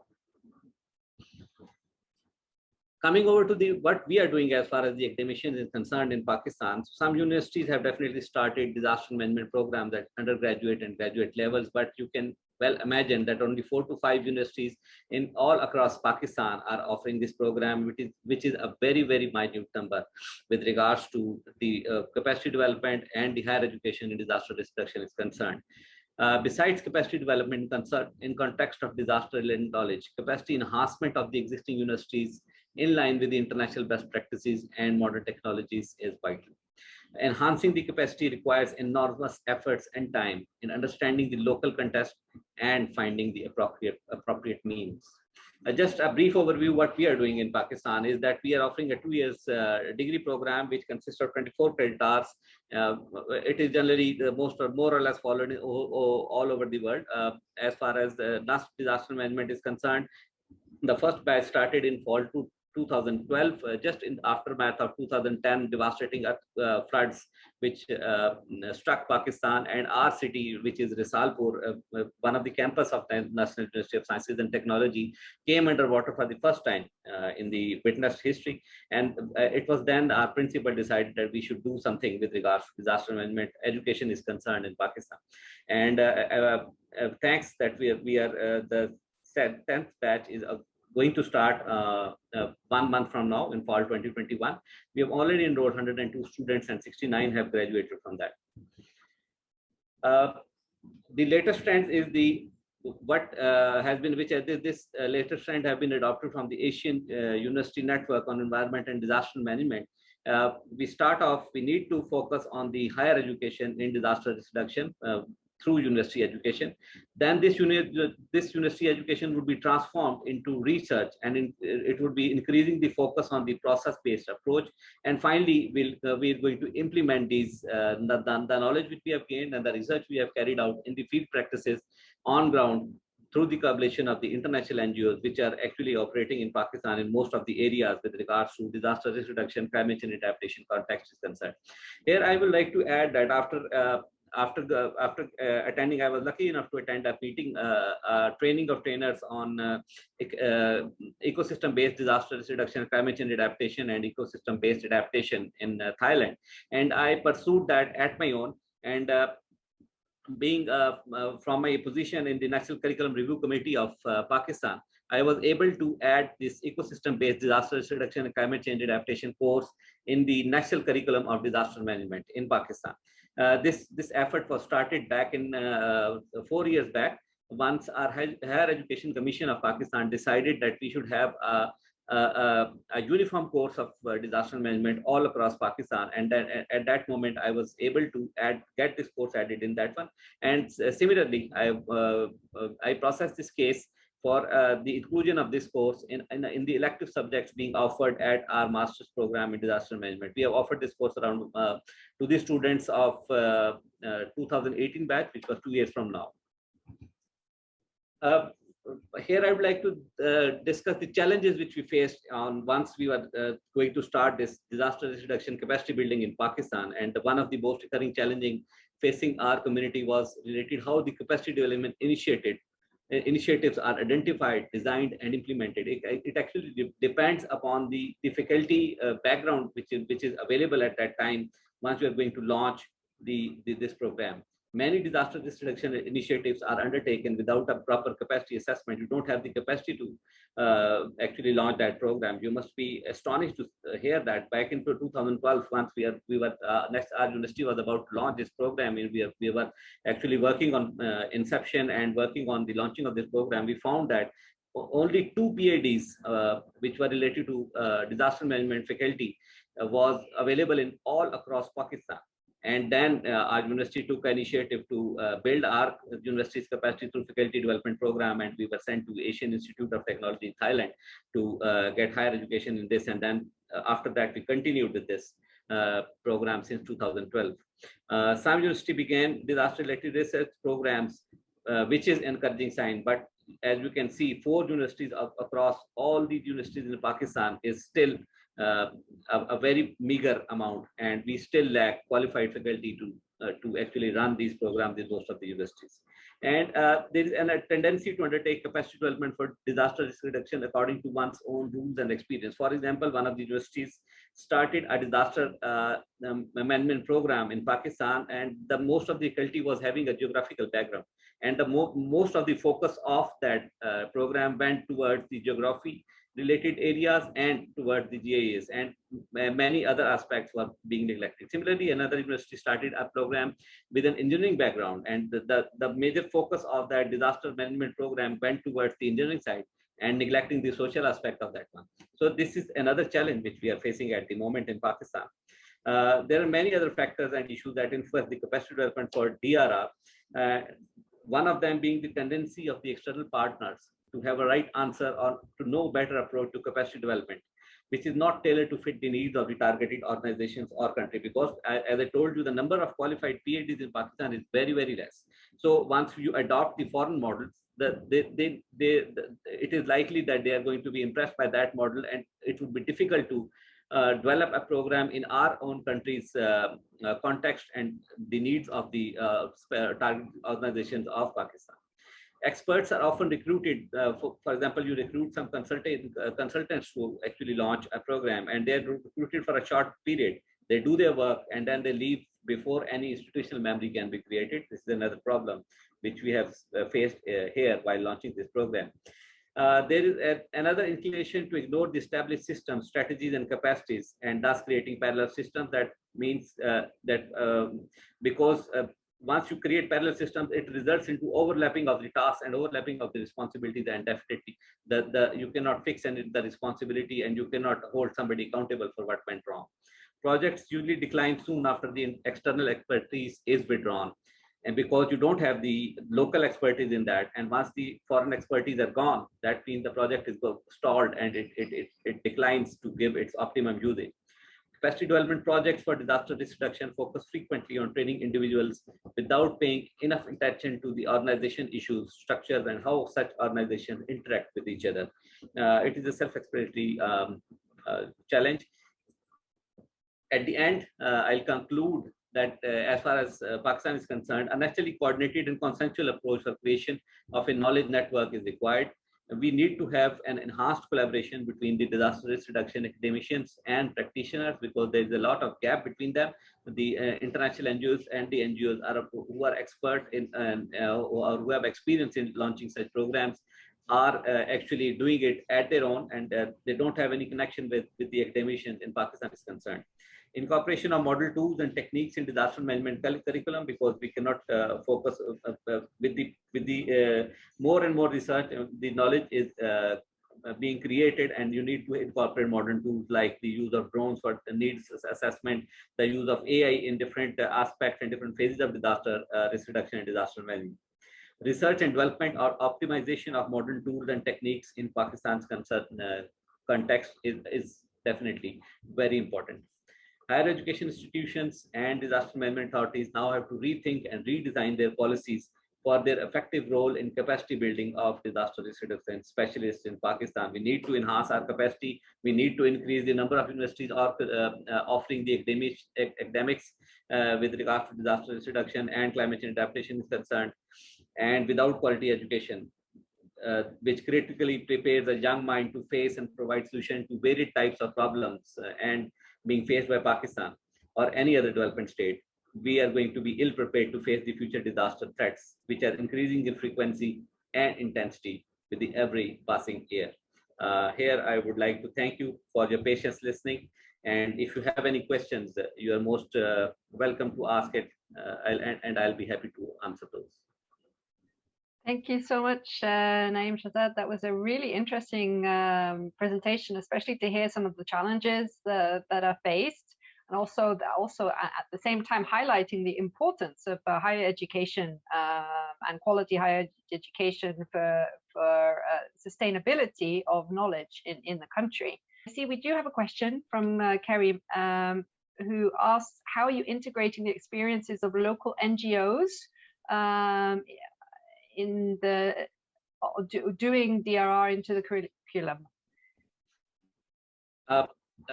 Coming over to what we are doing as far as the academicians is concerned in Pakistan, some universities have definitely started disaster management programs at undergraduate and graduate levels, but you can well imagine that only 4 to 5 universities in all across Pakistan are offering this program, which is a very, very minute number with regards to the capacity development and the higher education in disaster risk reduction is concerned. Besides capacity development in context of disaster-related knowledge, capacity enhancement of the existing universities in line with the international best practices and modern technologies is vital. Enhancing the capacity requires enormous efforts and time in understanding the local context and finding the appropriate means. Just a brief overview, what we are doing in Pakistan is that we are offering a 2 years degree program, which consists of 24 credits. It is generally the more or less followed all over the world. As far as the disaster management is concerned, the first batch started in fall 2012, just in the aftermath of 2010 devastating floods which struck Pakistan, and our city, which is Risalpur, one of the campus of the National University of Sciences and Technology, came underwater for the first time in the witnessed history. And it was then our principal decided that we should do something with regards to disaster management education is concerned in Pakistan. And thanks that we are the 10th batch is going to start 1 month from now in fall 2021. We have already enrolled 102 students and 69 have graduated from that. The latest trend is this latest trend have been adopted from the Asian University Network on Environment and Disaster Management. We need to focus on the higher education in disaster risk reduction through university education. Then this university education would be transformed into research, and it would be increasing the focus on the process-based approach. And finally, we're going to implement these the knowledge which we have gained and the research we have carried out in the field practices on ground through the collaboration of the international NGOs, which are actually operating in Pakistan in most of the areas with regards to disaster risk reduction, climate change adaptation context is concerned. Here, I would like to add that after attending, I was lucky enough to attend a meeting, training of trainers on ecosystem-based disaster risk reduction, climate change adaptation, and ecosystem-based adaptation in Thailand. And I pursued that at my own. And being from my position in the National Curriculum Review Committee of Pakistan, I was able to add this ecosystem-based disaster risk reduction and climate change adaptation course in the national curriculum of disaster management in Pakistan. This effort was started back in 4 years back, once our Higher Education Commission of Pakistan decided that we should have a uniform course of disaster management all across Pakistan. And then at that moment, I was able to get this course added in that one. And similarly, I processed this case for the inclusion of this course in the elective subjects being offered at our master's program in disaster management. We have offered this course around to the students of 2018 batch, which was 2 years from now. Here I would like to discuss the challenges which we faced once we were going to start this disaster risk reduction capacity building in Pakistan. And one of the most recurring challenging facing our community was related how the capacity development initiatives are identified, designed, and implemented. It actually depends upon the faculty background which is available at that time once we are going to launch this program. Many disaster risk reduction initiatives are undertaken without a proper capacity assessment. You don't have the capacity to actually launch that program. You must be astonished to hear that back in 2012, once our university was about to launch this program, and we were actually working on inception and working on the launching of this program. We found that only 2 PhDs, which were related to disaster management faculty, was available in all across Pakistan. And then our university took initiative to build our university's capacity through faculty development program, and we were sent to Asian Institute of Technology in Thailand to get higher education in this. And then after that, we continued with this. program since 2012. Some university began disaster-related research programs, which is encouraging sign. But as you can see, 4 universities across all these universities in Pakistan is still a very meager amount, and we still lack qualified faculty to actually run these programs in most of the universities. And there is a tendency to undertake capacity development for disaster risk reduction according to one's own rules and experience. For example, one of the universities started a disaster management program in Pakistan, and most of the faculty was having a geographical background. And most of the focus of that program went towards the geography related areas and towards the GIS, and many other aspects were being neglected. Similarly, another university started a program with an engineering background, and the major focus of that disaster management program went towards the engineering side and neglecting the social aspect of that one. So this is another challenge which we are facing at the moment in Pakistan. There are many other factors and issues that influence the capacity development for DRR. One of them being the tendency of the external partners to have a right answer or to know better approach to capacity development, which is not tailored to fit the needs of the targeted organizations or country. Because as I told you, the number of qualified PhDs in Pakistan is very, very less. So once you adopt the foreign models, it is likely that they are going to be impressed by that model, and it would be difficult to develop a program in our own country's context and the needs of the target organizations of Pakistan. Experts are often recruited. For example, you recruit some consultants who actually launch a program, and they're recruited for a short period. They do their work and then they leave before any institutional memory can be created. This is another problem which we have faced here while launching this program. There is another inclination to ignore the established systems, strategies, and capacities, and thus creating parallel systems. That means because once you create parallel systems, it results into overlapping of the tasks and overlapping of the responsibilities, and definitely you cannot fix the responsibility, and you cannot hold somebody accountable for what went wrong. Projects usually decline soon after the external expertise is withdrawn, and because you don't have the local expertise in that, and once the foreign expertise are gone, that means the project is stalled and it declines to give its optimum usage. Capacity development projects for disaster risk reduction focus frequently on training individuals without paying enough attention to the organization issues, structures, and how such organizations interact with each other. It is a self-explanatory challenge. At the end, I'll conclude that as far as Pakistan is concerned, a naturally coordinated and consensual approach for creation of a knowledge network is required. We need to have an enhanced collaboration between the disaster risk reduction academicians and practitioners, because there is a lot of gap between them. The international NGOs and the NGOs who are expert in or who have experience in launching such programs are actually doing it at their own, and they don't have any connection with the academicians in Pakistan is concerned. Incorporation of model tools and techniques in disaster management curriculum, because we cannot focus with the more and more research. The knowledge is being created, and you need to incorporate modern tools like the use of drones for the needs assessment, the use of AI in different aspects and different phases of disaster risk reduction and disaster management. Research and development or optimization of modern tools and techniques in Pakistan's context is definitely very important. Higher education institutions and disaster management authorities now have to rethink and redesign their policies for their effective role in capacity building of disaster risk reduction specialists in Pakistan. We need to enhance our capacity. We need to increase the number of universities offering the academics with regard to disaster risk reduction and climate change adaptation is concerned. And without quality education, which critically prepares a young mind to face and provide solutions to varied types of problems and being faced by Pakistan or any other development state, we are going to be ill prepared to face the future disaster threats, which are increasing in frequency and intensity with every passing year. Here, I would like to thank you for your patience listening. And if you have any questions, you are most welcome to ask it, and I'll be happy to answer those. Thank you so much, Naeem Shahzad. That was a really interesting presentation, especially to hear some of the challenges that are faced, and also at the same time highlighting the importance of higher education and quality higher education for sustainability of knowledge in the country. I see we do have a question from Kerry. who asks, how are you integrating the experiences of local NGOs in the doing DRR into the curriculum?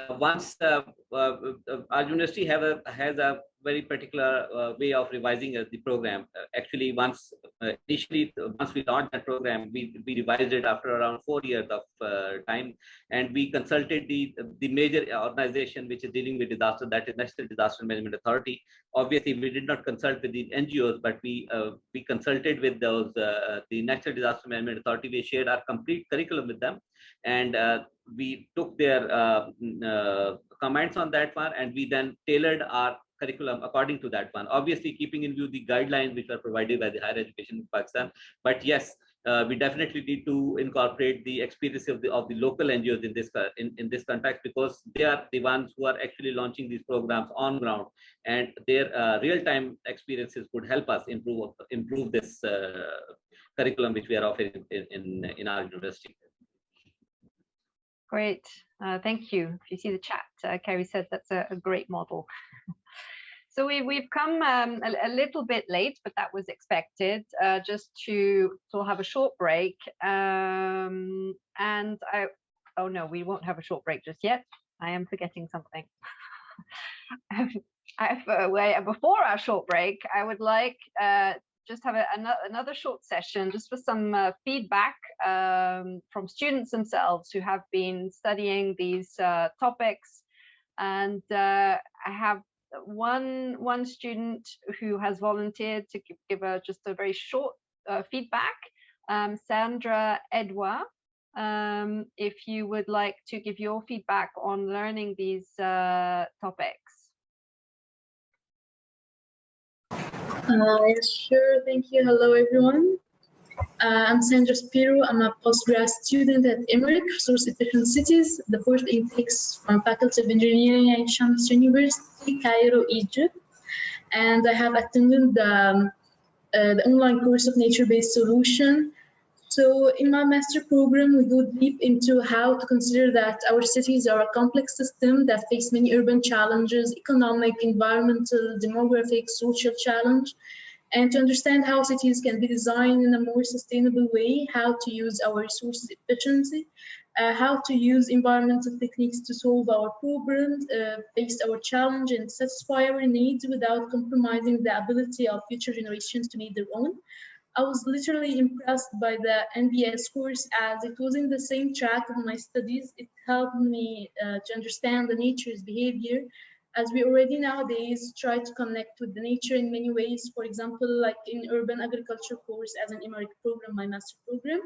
Once our university has a very particular way of revising the program. Actually, once we launched that program, we revised it after around 4 years of time, and we consulted the major organization which is dealing with disaster, that is National Disaster Management Authority. Obviously, we did not consult with the NGOs, but we consulted with those the National Disaster Management Authority. We shared our complete curriculum with them, and we took their comments on that one, and we then tailored our curriculum according to that one, obviously keeping in view the guidelines which were provided by the higher education in Pakistan. But yes, we definitely need to incorporate the experience of the local NGOs in this context, because they are the ones who are actually launching these programs on ground, and their real-time experiences could help us improve this curriculum which we are offering in our university. Great, thank you. If you see the chat, Kerry said that's a great model. So we've come a little bit late, but that was expected, just to have a short break. And oh no, we won't have a short break just yet. I am forgetting something. Before our short break, I would like just have another short session just for some feedback from students themselves who have been studying these topics. And I have one student who has volunteered to give just a very short feedback, Sandra Edouard. If you would like to give your feedback on learning these topics. Yes, sure. Thank you. Hello, everyone. I'm Sandra Spiro. I'm a postgrad student at Emmerich, Resource Efficient Cities, the fourth intakes from Faculty of Engineering at Shams University, Cairo, Egypt. And I have attended the online course of nature-based solution. So in my master program, we go deep into how to consider that our cities are a complex system that face many urban challenges, economic, environmental, demographic, social challenge, and to understand how cities can be designed in a more sustainable way, how to use our resources efficiently, how to use environmental techniques to solve our problems, face our challenge, and satisfy our needs without compromising the ability of future generations to meet their own. I was literally impressed by the NBS course, as it was in the same track of my studies. It helped me to understand the nature's behavior, as we already nowadays try to connect with the nature in many ways. For example, like in urban agriculture course as an Emmerich program, my master program,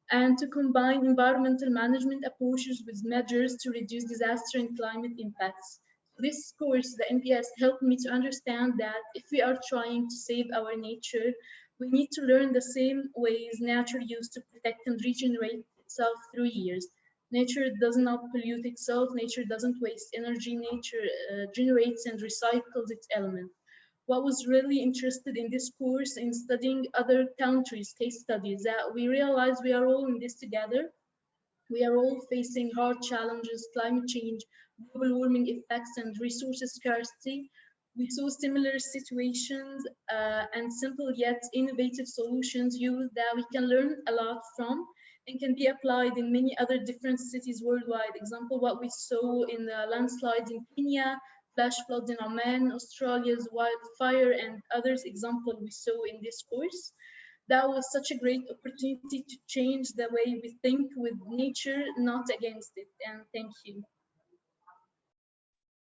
and to combine environmental management approaches with measures to reduce disaster and climate impacts. This course, the NBS, helped me to understand that if we are trying to save our nature, we need to learn the same ways nature used to protect and regenerate itself through years. Nature does not pollute itself, nature doesn't waste energy, nature generates and recycles its elements. What was really interested in this course, in studying other countries' case studies, that we realized we are all in this together. We are all facing hard challenges, climate change, global warming effects, and resources scarcity. We saw similar situations and simple yet innovative solutions used that we can learn a lot from and can be applied in many other different cities worldwide. Example, what we saw in the landslides in Kenya, flash floods in Oman, Australia's wildfire, and others example we saw in this course. That was such a great opportunity to change the way we think with nature, not against it. And thank you.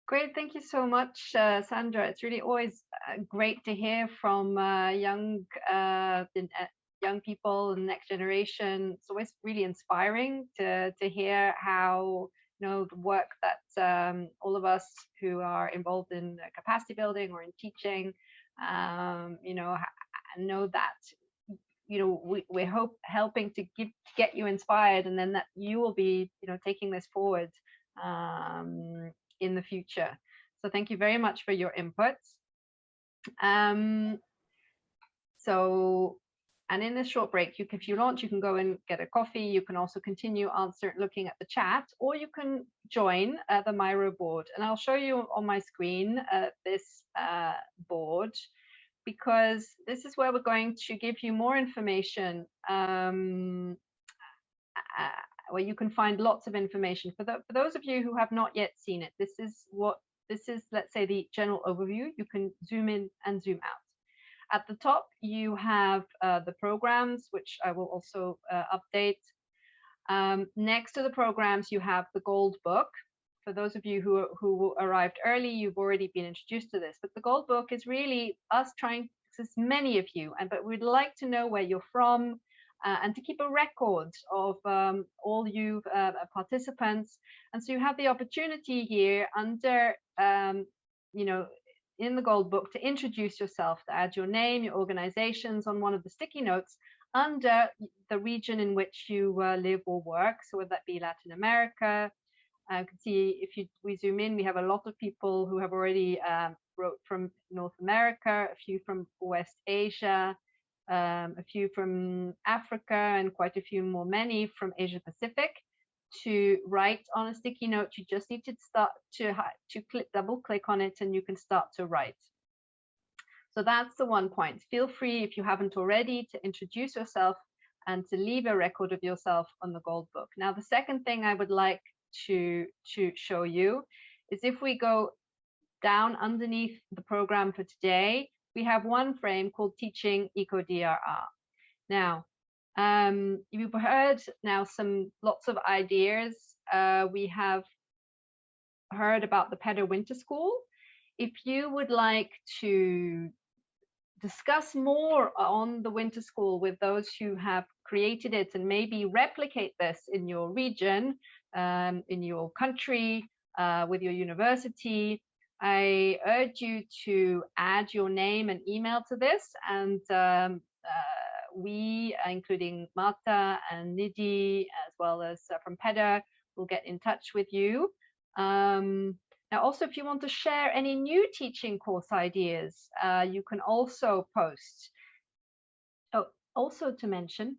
Great, thank you so much, Sandra. It's really always great to hear from young people and next generation. It's always really inspiring to hear how the work that all of us who are involved in capacity building or in teaching, know that we're helping to get you inspired, and then that you will be taking this forward in the future. So thank you very much for your inputs. So And in this short break, if you want, you can go and get a coffee. You can also continue looking at the chat, or you can join the Miro board. And I'll show you on my screen this board, because this is where we're going to give you more information, where you can find lots of information. For those of you who have not yet seen it, this is, let's say, the general overview. You can zoom in and zoom out. At the top, you have the programs, which I will also update. Next to the programs, you have the Gold Book. For those of you who arrived early, you've already been introduced to this. But the Gold Book is really us trying to access many of you, but we'd like to know where you're from, and to keep a record of all you participants. And so you have the opportunity here under, in the Gold Book, to introduce yourself, to add your name, your organizations on one of the sticky notes under the region in which you live or work. So would that be Latin America? You can see, if we zoom in, we have a lot of people who have already wrote from North America, a few from West Asia, a few from Africa, and quite a few more, many from Asia Pacific. To write on a sticky note, you just need to start to double click on it, and you can start to write. So that's the one point. Feel free, if you haven't already, to introduce yourself and to leave a record of yourself on the Gold Book. Now, the second thing I would like to show you is, if we go down underneath the program for today, we have one frame called Teaching Eco Drr. Now, you've heard now lots of ideas. We have heard about the PEDRR Winter School. If you would like to discuss more on the Winter School with those who have created it, and maybe replicate this in your region, in your country, with your university, I urge you to add your name and email to this, and we, including Marta and Nidhi, as well as from PEDRR, will get in touch with you. Now, also, if you want to share any new teaching course ideas, you can also post. Oh, also to mention,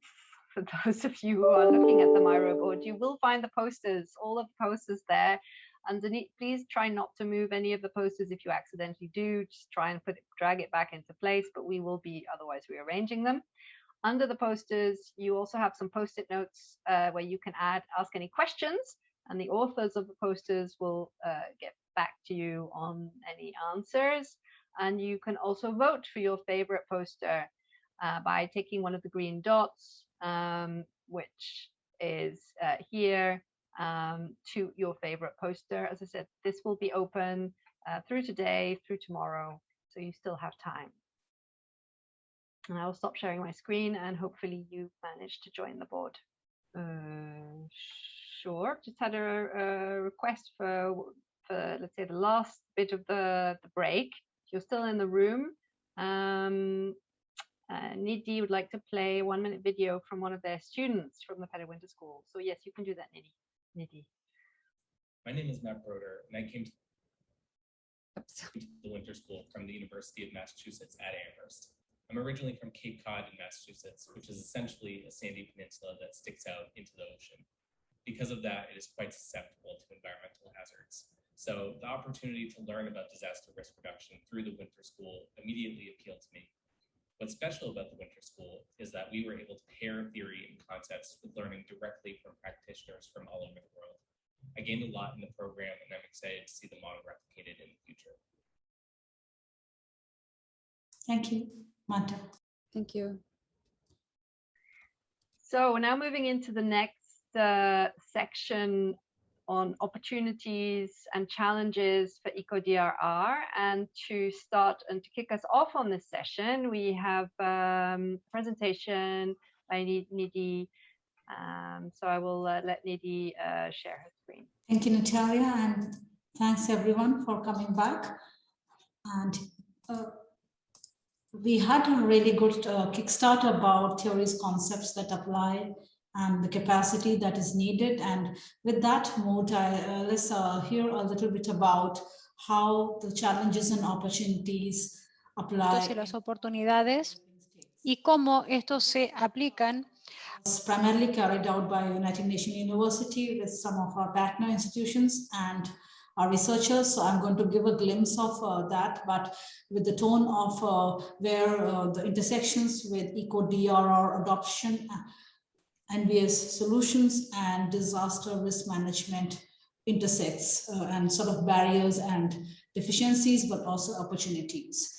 for those of you who are looking at the Miro board, you will find the posters, all of the posters there underneath. Please try not to move any of the posters. If you accidentally do, just try and drag it back into place, but we will be otherwise rearranging them. Under the posters, you also have some post-it notes where you can ask any questions, and the authors of the posters will get back to you on any answers. And you can also vote for your favorite poster by taking one of the green dots, which is here, to your favorite poster. As I said, this will be open through today, through tomorrow, so you still have time. And I'll stop sharing my screen, and hopefully you managed to join the board. Sure, just had a request for let's say the last bit of the break. If you're still in the room, Nidhi would like to play a 1-minute video from one of their students from the PEDRR Winter School. So yes, you can do that, Nidhi. My name is Matt Broder, and I came to the Winter School from the University of Massachusetts at Amherst. I'm originally from Cape Cod in Massachusetts, which is essentially a sandy peninsula that sticks out into the ocean. Because of that, it is quite susceptible to environmental hazards. So the opportunity to learn about disaster risk reduction through the Winter School immediately appealed to me. What's special about the Winter School is that we were able to pair theory and concepts with learning directly from practitioners from all over the world. I gained a lot in the program, and I'm excited to see the model replicated in the future. Thank you, Marta. Thank you. So now moving into the next section on opportunities and challenges for Eco Drr. And to start and to kick us off on this session, we have a presentation by Nidhi. So I will let Nidhi share her screen. Thank you, Natalia, and thanks everyone for coming back. And we had a really good kickstart about theories, concepts that apply, and the capacity that is needed. And with that mood, let's hear a little bit about how the challenges and opportunities apply. Y las oportunidades y cómo estos se aplican. It's primarily carried out by United Nations University with some of our partner institutions and our researchers. So I'm going to give a glimpse of that, but with the tone of where the intersections with Eco Drr adoption, NBS solutions and disaster risk management intersects and sort of barriers and deficiencies, but also opportunities.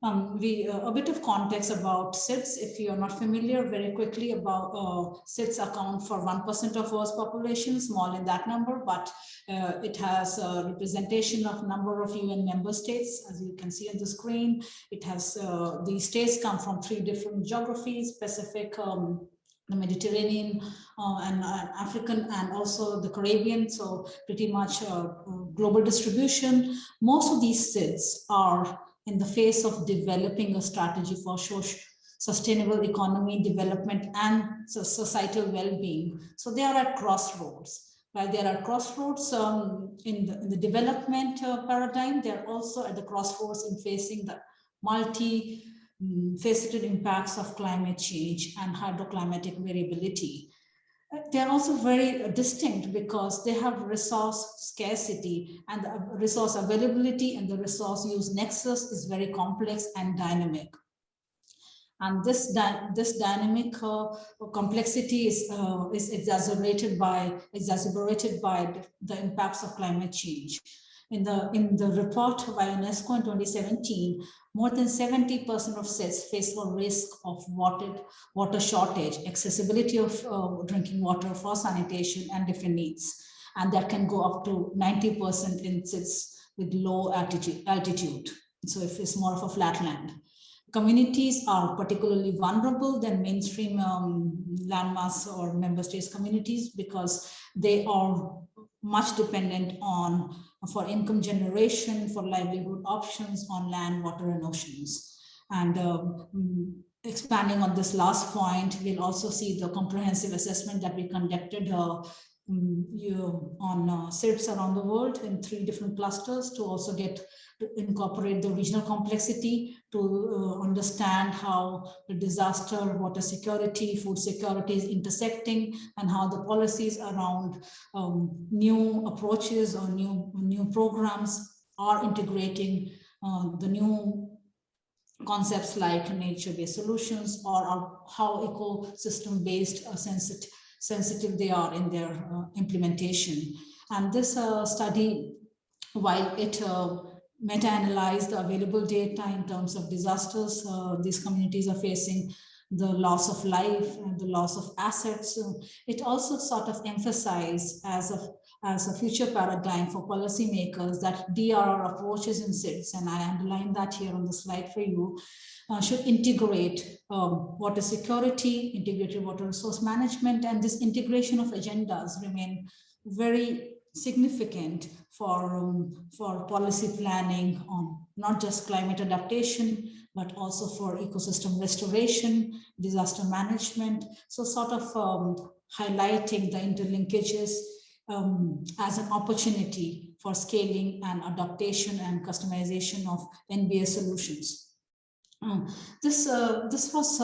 A bit of context about SIDS, if you're not familiar, very quickly about SIDS account for 1% of Earth's population, small in that number, but it has a representation of number of UN member states, as you can see on the screen. It has, these states come from 3 different geographies, Pacific, the Mediterranean and African, and also the Caribbean, so pretty much global distribution. Most of these SIDS are in the face of developing a strategy for sustainable economy development and societal well-being. So they are at crossroads. While they are at crossroads in the development paradigm, they're also at the crossroads in facing the multi-faceted impacts of climate change and hydroclimatic variability. They're also very distinct because they have resource scarcity, and the resource availability and the resource use nexus is very complex and dynamic. And this dynamic complexity is exacerbated by the impacts of climate change. In the report by UNESCO in 2017, more than 70% of SIDS face a risk of water shortage, accessibility of drinking water for sanitation and different needs. And that can go up to 90% in SIDS with low altitude. So if it's more of a flatland. Communities are particularly vulnerable than mainstream landmass or member states communities because they are much dependent on for income generation, for livelihood options on land, water, and oceans. And expanding on this last point, we'll also see the comprehensive assessment that we conducted on SIDS around the world in 3 different clusters to also incorporate the regional complexity to understand how the disaster, water security, food security is intersecting, and how the policies around new approaches or new programs are integrating the new concepts like nature-based solutions, or how ecosystem-based sensitive they are in their implementation. And this study, while it meta-analyze the available data in terms of disasters, these communities are facing the loss of life and the loss of assets. It also sort of emphasized as a future paradigm for policymakers that DRR approaches in SIDS, and I underline that here on the slide for you, should integrate water security, integrated water resource management, and this integration of agendas remain very significant for policy planning on not just climate adaptation, but also for ecosystem restoration, disaster management. So sort of highlighting the interlinkages as an opportunity for scaling and adaptation and customization of NBA solutions. This was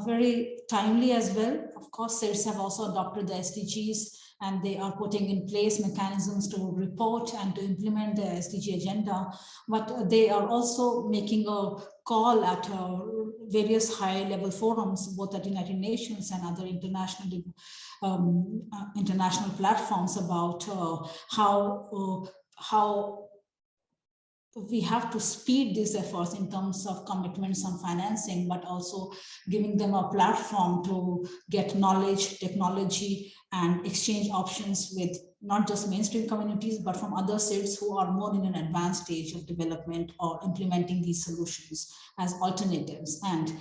very timely as well. Of course, SIDS have also adopted the SDGs, and they are putting in place mechanisms to report and to implement the SDG agenda. But they are also making a call at various high-level forums, both at United Nations and other international platforms, about how we have to speed these efforts in terms of commitments on financing, but also giving them a platform to get knowledge, technology, and exchange options with not just mainstream communities, but from other SIDS who are more in an advanced stage of development or implementing these solutions as alternatives. And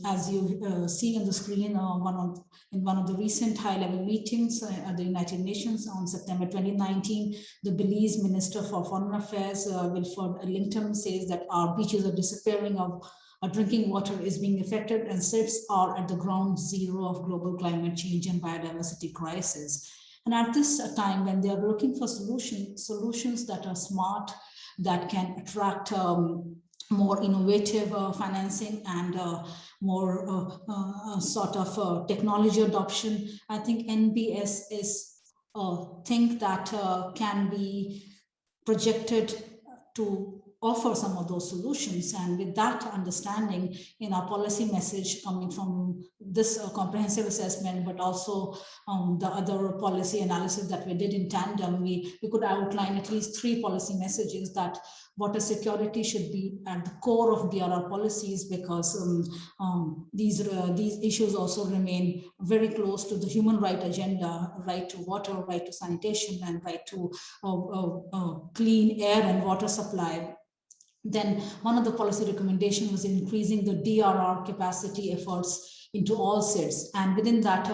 as you see on the screen, in one of the recent high-level meetings at the United Nations on September 2019, the Belize Minister for Foreign Affairs, Wilford Ellington, says that our beaches are disappearing, our drinking water is being affected, and SIDS are at the ground zero of global climate change and biodiversity crisis. And at this time, when they are looking for solutions that are smart, that can attract more innovative financing and more sort of technology adoption. I think NBS is a thing that can be projected to offer some of those solutions. And with that understanding in our policy message coming from this comprehensive assessment, but also the other policy analysis that we did in tandem, we could outline at least 3 policy messages that water security should be at the core of DRR policies, because these issues also remain very close to the human right agenda: right to water, right to sanitation, and right to clean air and water supply. Then one of the policy recommendations was increasing the DRR capacity efforts into all SIDS, and within that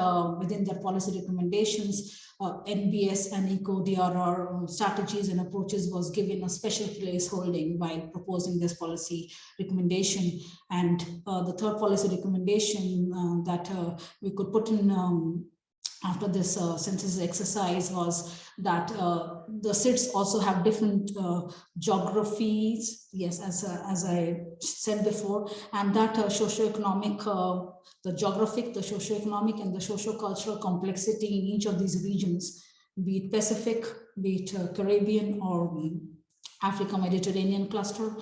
policy recommendations, NBS and Eco DRR strategies and approaches was given a special place holding by proposing this policy recommendation. And the third policy recommendation that we could put in after this synthesis exercise was that the SIDS also have different geographies, yes, as I said before, and that socioeconomic, the geographic, the socioeconomic, and the sociocultural complexity in each of these regions, be it Pacific, be it Caribbean or Africa-Mediterranean cluster,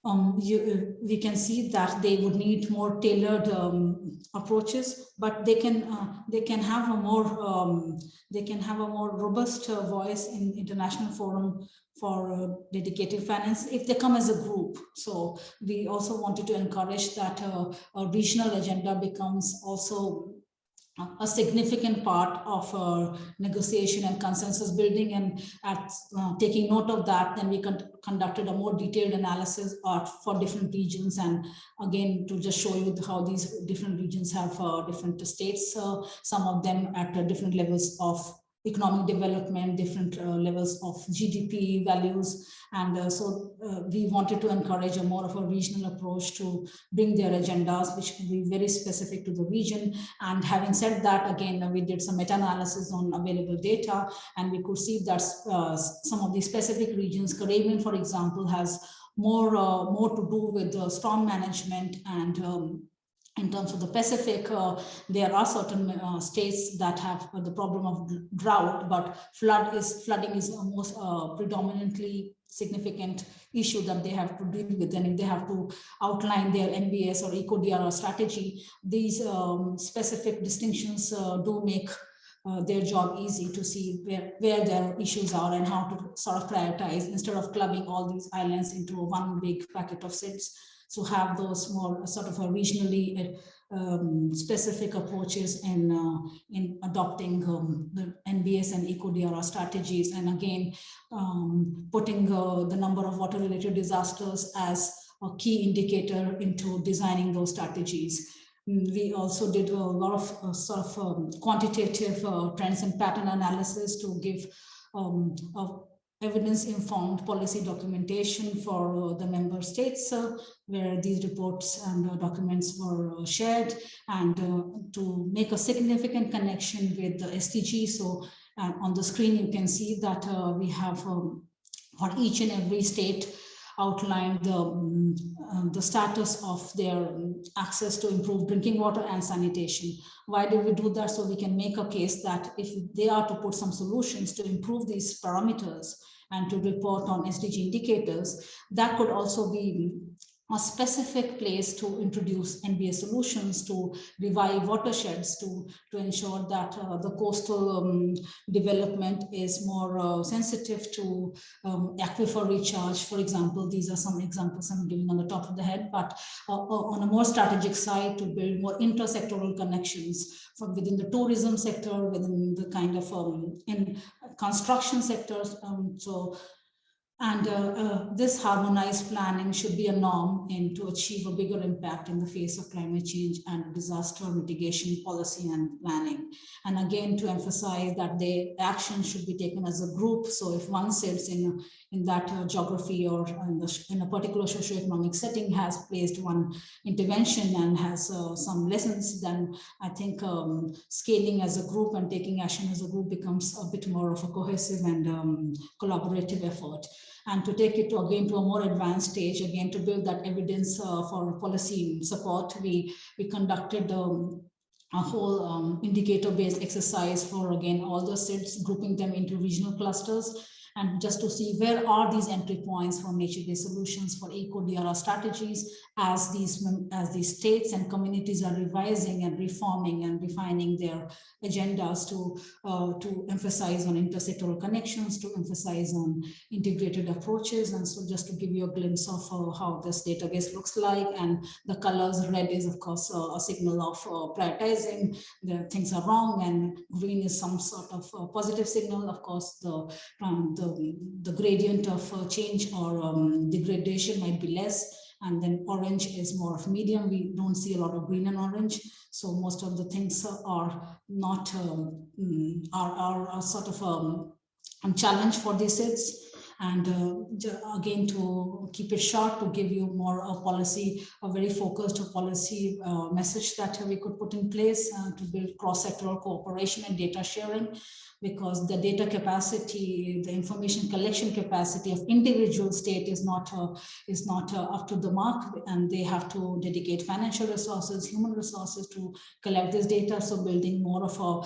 we can see that they would need more tailored approaches, but they can have a more robust voice in international forum for dedicated finance if they come as a group. So we also wanted to encourage that a regional agenda becomes also a significant part of negotiation and consensus building, and at taking note of that, then we conducted a more detailed analysis for different regions, and again to just show you how these different regions have different states, some of them at different levels of economic development, different levels of GDP values, and so we wanted to encourage a more of a regional approach to bring their agendas, which can be very specific to the region. And having said that, again, we did some meta-analysis on available data, and we could see that some of these specific regions, Caribbean, for example, has more to do with storm management, and in terms of the Pacific, there are certain states that have the problem of drought, but flooding is a most predominantly significant issue that they have to deal with. And if they have to outline their NBS or Eco DRR strategy, these specific distinctions do make their job easy to see where their issues are and how to sort of prioritize, instead of clubbing all these islands into one big packet of SIDS. So have those more sort of a regionally specific approaches in adopting the NBS and Eco DRR strategies, and again putting the number of water-related disasters as a key indicator into designing those strategies. We also did a lot of sort of quantitative trends and pattern analysis to give evidence-informed policy documentation for the member states, where these reports and documents were shared, and to make a significant connection with the SDG. So on the screen, you can see that we have for each and every state outlined the status of their access to improved drinking water and sanitation. Why did we do that? So we can make a case that if they are to put some solutions to improve these parameters and to report on SDG indicators, that could also be a specific place to introduce NBS solutions, to revive watersheds, to ensure that the coastal development is more sensitive to aquifer recharge. For example, these are some examples I'm giving on the top of the head, but on a more strategic side, to build more intersectoral connections from within the tourism sector, within the kind of in construction sectors. This harmonized planning should be a norm to achieve a bigger impact in the face of climate change and disaster mitigation policy and planning. And again, to emphasize that the action should be taken as a group. So if one sits in that geography or in a particular socioeconomic setting has placed one intervention and has some lessons, then I think scaling as a group and taking action as a group becomes a bit more of a cohesive and collaborative effort. And to take it to, again, to a more advanced stage, again, to build that evidence for policy support, we conducted a whole indicator-based exercise for, again, all the SIDS, grouping them into regional clusters, and just to see where are these entry points for nature-based solutions for eco-DRR strategies as these states and communities are revising and reforming and refining their agendas to emphasize on intersectoral connections, to emphasize on integrated approaches. And so just to give you a glimpse of how this database looks like, and the colors, red is of course a signal of prioritizing, the things are wrong, and green is some sort of positive signal. Of course, the gradient of change or degradation might be less, and then orange is more of medium. We don't see a lot of green and orange, so most of the things are not are sort of a challenge for these SIDS. And again, to keep it short, to give you more a very focused policy message that we could put in place to build cross-sectoral cooperation and data sharing, because the data capacity, the information collection capacity of individual state is not up to the mark, and they have to dedicate financial resources, human resources to collect this data. So building more of a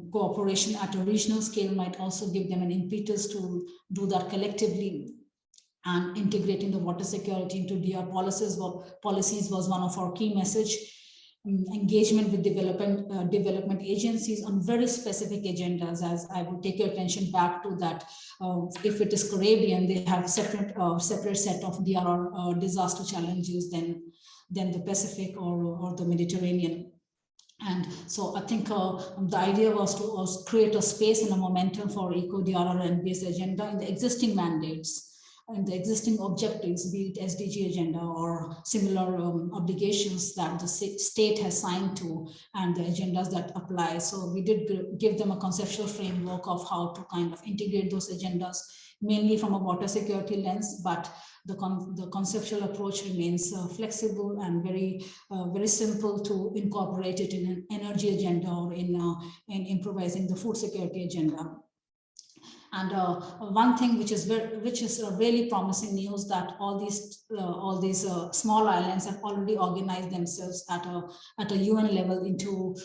cooperation at a regional scale might also give them an impetus to do that collectively. And integrating the water security into DR policies was one of our key message. Engagement with development agencies on very specific agendas, as I would take your attention back to that. If it is Caribbean, they have separate set of DRR disaster challenges than the Pacific or the Mediterranean. And so I think the idea was to create a space and a momentum for eco-DRR and NBS agenda in the existing mandates and the existing objectives, be it SDG agenda or similar obligations that the state has signed to, and the agendas that apply. So we did give them a conceptual framework of how to kind of integrate those agendas, mainly from a water security lens, but the conceptual approach remains flexible and very simple to incorporate it in an energy agenda or in improvising the food security agenda. And one thing which is really promising news, that all these small islands have already organized themselves at a UN level into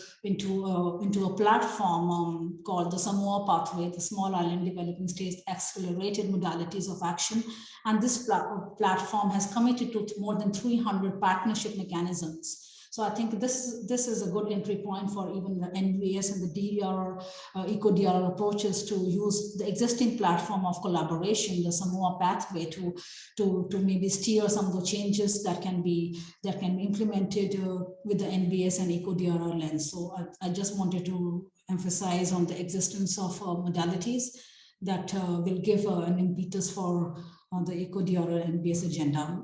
a platform called the Samoa Pathway, the Small Island Developing States Accelerated Modalities of Action. And this platform has committed to more than 300 partnership mechanisms. So I think this is a good entry point for even the NVS and the DRR, eco-DRR approaches to use the existing platform of collaboration, the Samoa Pathway, to maybe steer some of the changes that can be implemented with the NBS and eco-DRR lens. So I just wanted to emphasize on the existence of modalities that will give an impetus for the eco-DRR NBS agenda.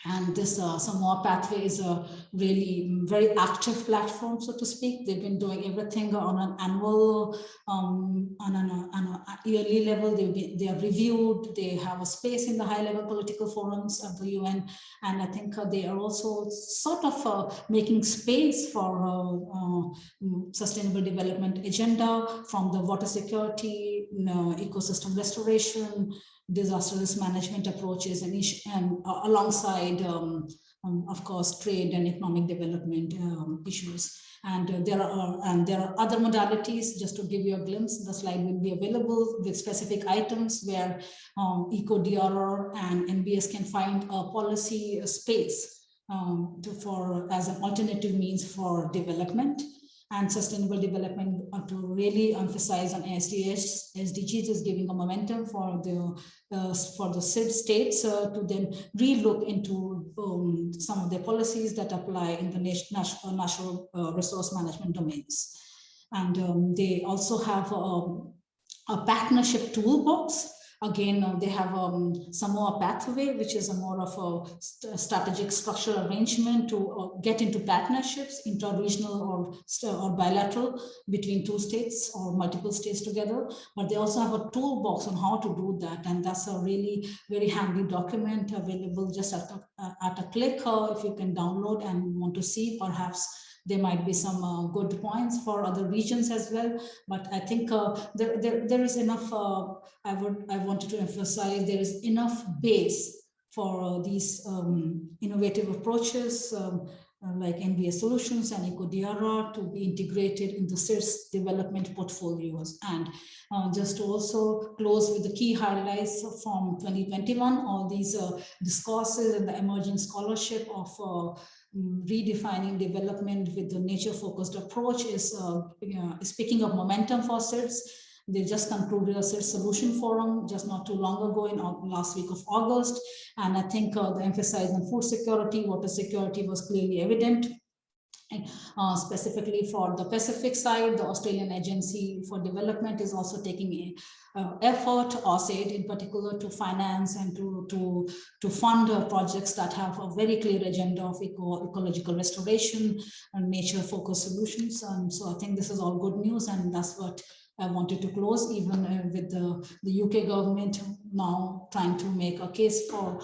And this Samoa Pathway is a really very active platform, so to speak. They've been doing everything on an annual, on a yearly level. They are reviewed. They have a space in the high-level political forums of the UN, and I think they are also sort of making space for sustainable development agenda, from the water security, ecosystem restoration, disaster risk management approaches, and alongside, of course, trade and economic development issues. And there are other modalities. Just to give you a glimpse, the slide will be available with specific items where eco-DRR and NBS can find a policy space as an alternative means for development and sustainable development, to really emphasize on SDGs is giving a momentum for the SID states to then relook into some of the policies that apply in the natural resource management domains. And they also have a partnership toolbox. Again, they have Samoa Pathway, which is a more of a strategic structural arrangement to get into partnerships, inter-regional or bilateral, between two states or multiple states together. But they also have a toolbox on how to do that. And that's a really very handy document available just at a click, if you can download and want to see perhaps there might be some good points for other regions as well. But I think there is enough, I wanted to emphasize, there is enough base for these innovative approaches like NBS solutions and Eco DRR to be integrated in the CIRS development portfolios. And just to also close with the key highlights from 2021, all these discourses and the emerging scholarship of redefining development with the nature-focused approach is picking up momentum for CIRS. They just concluded a CIRS solution forum just not too long ago in last week of August. And I think the emphasis on food security, water security was clearly evident. Specifically for the Pacific side, the Australian Agency for Development is also taking effort, AUSAID in particular, to finance and to fund projects that have a very clear agenda of ecological restoration and nature-focused solutions. And so I think this is all good news, and that's what I wanted to close, even with the UK government now trying to make a case for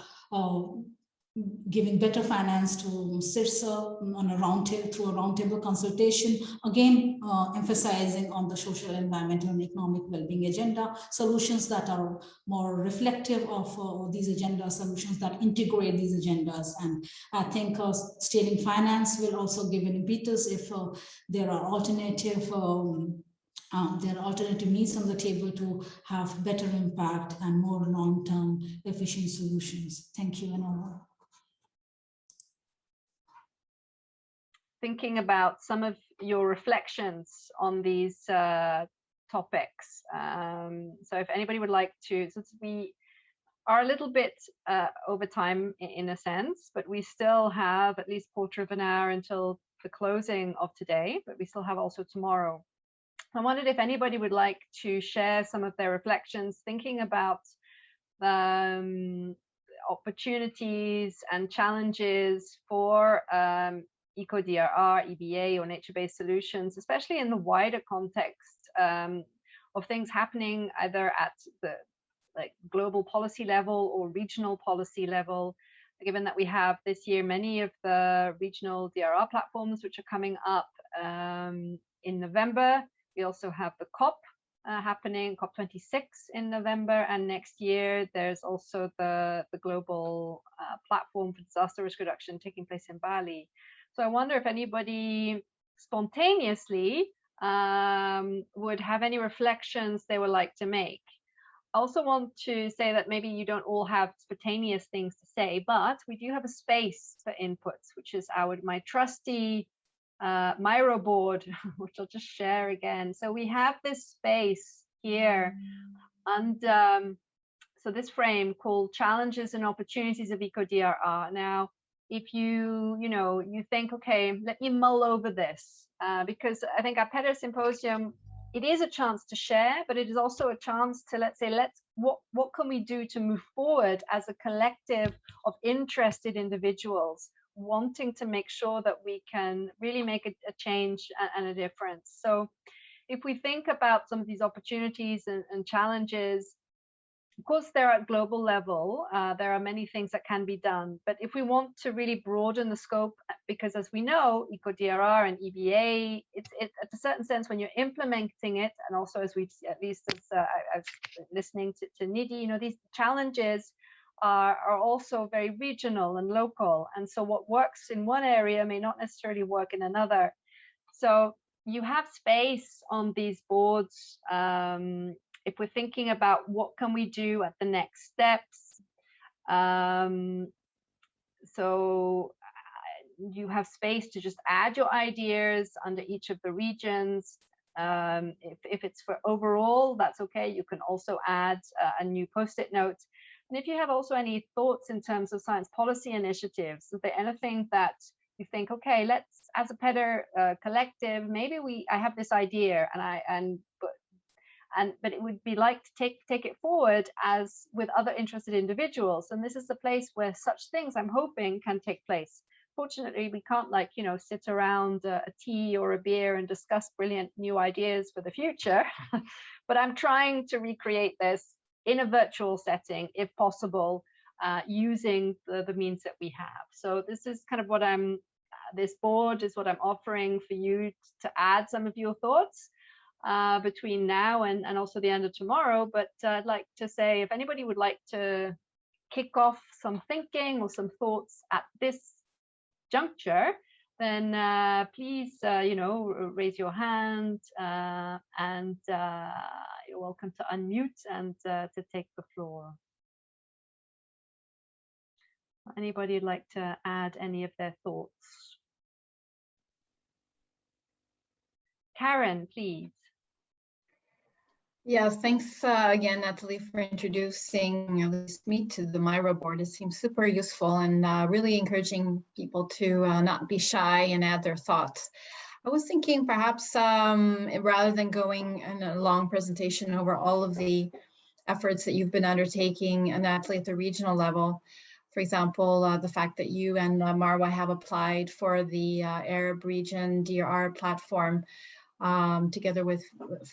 giving better finance to CIRS on a roundtable, through a roundtable consultation, again emphasizing on the social, environmental, and economic well-being agenda, solutions that are more reflective of these agendas, solutions that integrate these agendas. And I think steering finance will also give an impetus if there are alternative needs on the table to have better impact and more long-term efficient solutions. Thank you, and all. Thinking about some of your reflections on these topics. So if anybody would like to, since we are a little bit over time in a sense, but we still have at least quarter of an hour until the closing of today, but we still have also tomorrow. I wondered if anybody would like to share some of their reflections, thinking about opportunities and challenges for Eco DRR, EBA, or nature-based solutions, especially in the wider context of things happening either at the global policy level or regional policy level. Given that we have this year many of the regional DRR platforms which are coming up in November. We also have the COP happening, COP26 in November, and next year there's also the global platform for disaster risk reduction taking place in Bali. So I wonder if anybody spontaneously would have any reflections they would like to make. I also want to say that maybe you don't all have spontaneous things to say, but we do have a space for inputs, which is my trusty Miro board, which I'll just share again. So we have this space here, and so this frame called Challenges and Opportunities of Eco DRR. Now, if you think, okay, let me mull over this, because I think our PEDRR Symposium, it is a chance to share, but it is also a chance to, let's say, what can we do to move forward as a collective of interested individuals wanting to make sure that we can really make a change and a difference. So if we think about some of these opportunities and challenges, of course, they're at global level. There are many things that can be done. But if we want to really broaden the scope, because as we know, Eco DRR and EBA, it's at a certain sense when you're implementing it, and also as we've, at least as I was listening to Nidhi, these challenges are also very regional and local. And so what works in one area may not necessarily work in another. So you have space on these boards. If we're thinking about what can we do at the next steps, so you have space to just add your ideas under each of the regions. If it's for overall, that's okay. You can also add a new post-it note. And if you have also any thoughts in terms of science policy initiatives, is there anything that you think, okay, let's, as a PEDRR collective, maybe I have this idea, but it would be like to take it forward as with other interested individuals. And this is the place where such things, I'm hoping, can take place. Fortunately, we can't sit around a tea or a beer and discuss brilliant new ideas for the future. But I'm trying to recreate this in a virtual setting, if possible, using the means that we have. So this is kind of what I'm this board is what I'm offering for you to add some of your thoughts between now and also the end of tomorrow. But I'd like to say, if anybody would like to kick off some thinking or some thoughts at this juncture, then please, raise your hand and you're welcome to unmute and to take the floor. Anybody would like to add any of their thoughts? Karen, please. Yeah, thanks again, Natalie, for introducing at least me to the Miro board. It seems super useful and really encouraging people to not be shy and add their thoughts. I was thinking perhaps rather than going in a long presentation over all of the efforts that you've been undertaking, Natalie, at the regional level, for example, the fact that you and Marwa have applied for the Arab region DRR platform, together with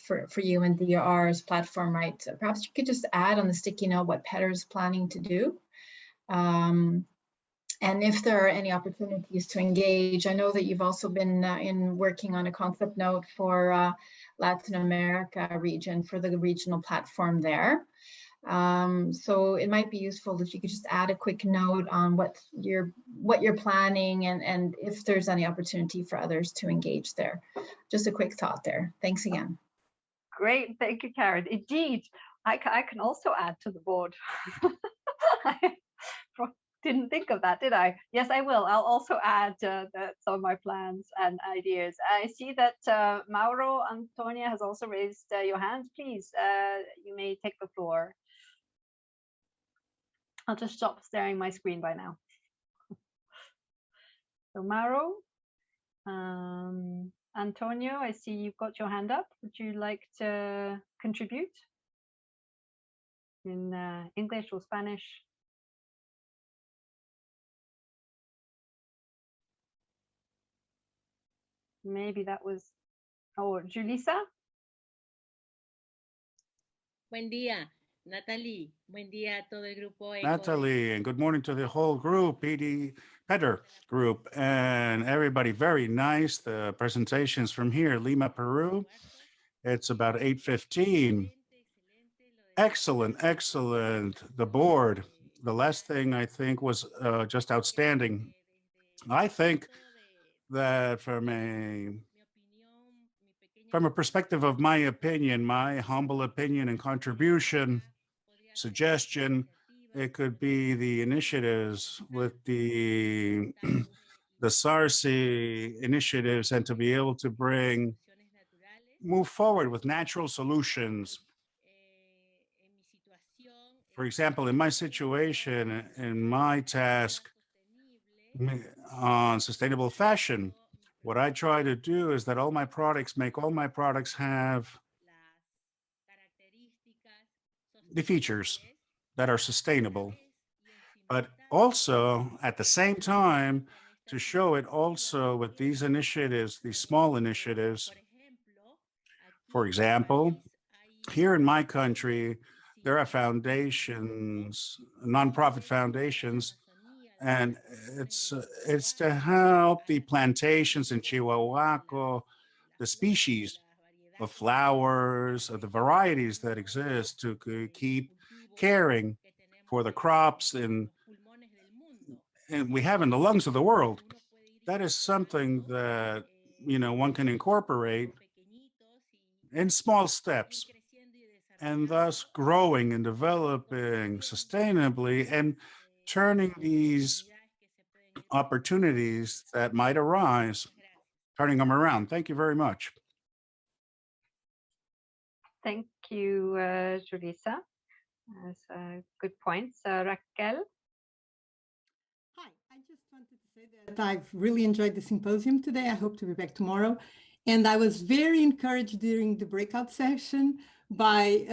for you and DRR's platform, right? Perhaps you could just add on the sticky note what PEDRR is planning to do. And if there are any opportunities to engage. I know that you've also been working on a concept note for Latin America region for the regional platform there. So it might be useful if you could just add a quick note on what you're planning and if there's any opportunity for others to engage there. Just a quick thought there. Thanks again. Great, thank you, Karen. Indeed, I can also add to the board. I didn't think of that, did I? Yes, I will. I'll also add some of my plans and ideas. I see that Mauro Antonia has also raised your hand. Please, you may take the floor. I'll just stop staring my screen by now. So Mauro, Antonio, I see you've got your hand up. Would you like to contribute in English or Spanish? Maybe that was, oh, Julissa? Buen día, Natalie. Buen día a todo el grupo. Natalie, and good morning to the whole group, PEDRR group, and everybody. Very nice. The presentations from here, Lima, Peru. It's about 8:15. Excellent, excellent. The board. The last thing I think was just outstanding. I think that from a perspective of my opinion, my humble opinion and contribution, suggestion, it could be the initiatives with the the SARSI initiatives, and to be able to move forward with natural solutions. For example, in my situation, in my task on sustainable fashion, what I try to do is that all my products have the features that are sustainable, but also at the same time to show it also with these initiatives, these small initiatives. For example, here in my country, there are foundations, nonprofit foundations, and it's to help the plantations in Chihuahua, the species of flowers, of the varieties that exist, to keep caring for the crops and we have in the lungs of the world. That is something that, one can incorporate in small steps, and thus growing and developing sustainably and turning these opportunities that might arise, turning them around. Thank you very much. Thank you, Julissa. That's good points. Raquel? Hi, I just wanted to say that I've really enjoyed the symposium today. I hope to be back tomorrow. And I was very encouraged during the breakout session by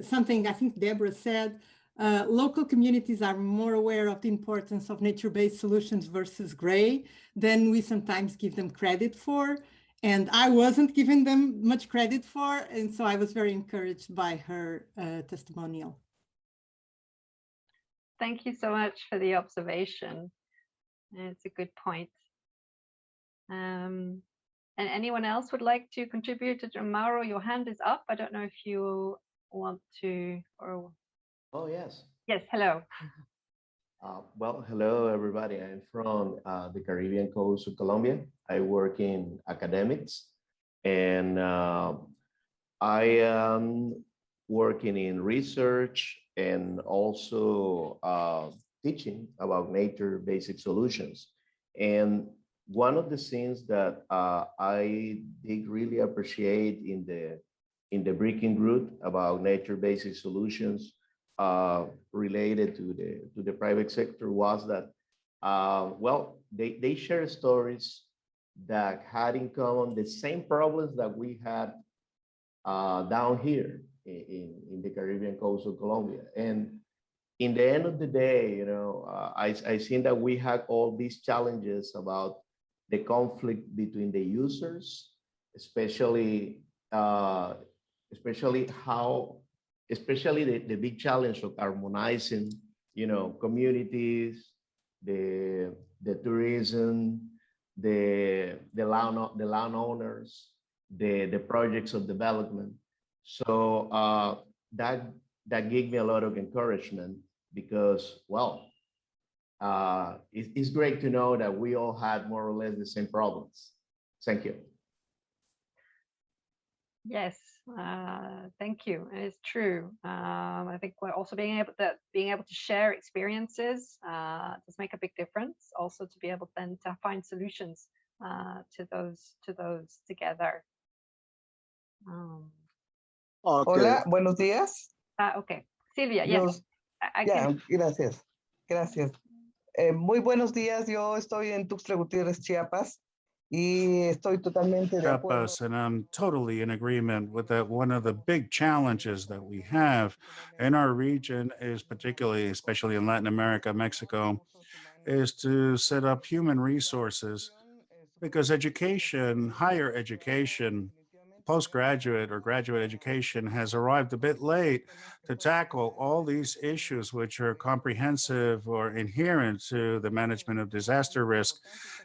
something I think Deborah said. Local communities are more aware of the importance of nature-based solutions versus gray than we sometimes give them credit for. And I wasn't giving them much credit for, and so I was very encouraged by her testimonial. Thank you so much for the observation. It's a good point. And anyone else would like to contribute to Mauro? Your hand is up. I don't know if you want to, or Oh, yes. yes, hello. Well, hello, everybody. I'm from the Caribbean coast of Colombia. I work in academics, and I am working in research and also teaching about nature basic solutions. And one of the things that I did really appreciate in the breaking group about nature basic solutions related to the private sector was that well, they share stories that had in common the same problems that we had down here in the Caribbean coast of Colombia. And in the end of the day, you know, I seen that we had all these challenges about the conflict between the users, especially the big challenge of harmonizing, you know, communities, the tourism, the landowners, the projects of development. So that gave me a lot of encouragement because, well, it's great to know that we all had more or less the same problems. Thank you. Yes, thank you. It's true. I think we're also being able to share experiences does make a big difference. Also, to be able then to find solutions to those together. Okay. Hola, buenos días. Okay, Silvia. Yes. Gracias. Gracias. Muy buenos días. Yo estoy en Tuxtla Gutiérrez, Chiapas. Y estoy totalmente de acuerdo. And I'm totally in agreement with that. One of the big challenges that we have in our region is especially in Latin America, Mexico, is to set up human resources because education, higher education, postgraduate or graduate education has arrived a bit late to tackle all these issues which are comprehensive or inherent to the management of disaster risk.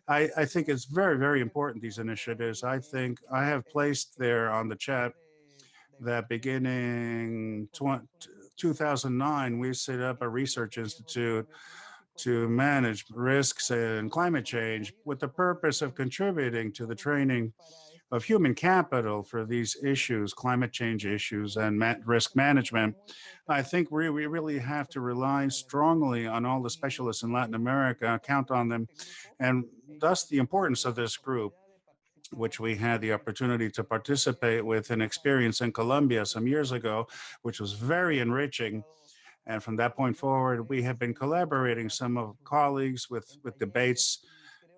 I think it's very, very important, these initiatives. I think I have placed there on the chat that beginning 2009, we set up a research institute to manage risks and climate change with the purpose of contributing to the training of human capital for these issues, climate change issues and risk management. I think we really have to rely strongly on all the specialists in Latin America, count on them, and thus the importance of this group, which we had the opportunity to participate with and experience in Colombia some years ago, which was very enriching. And from that point forward, we have been collaborating some of colleagues with debates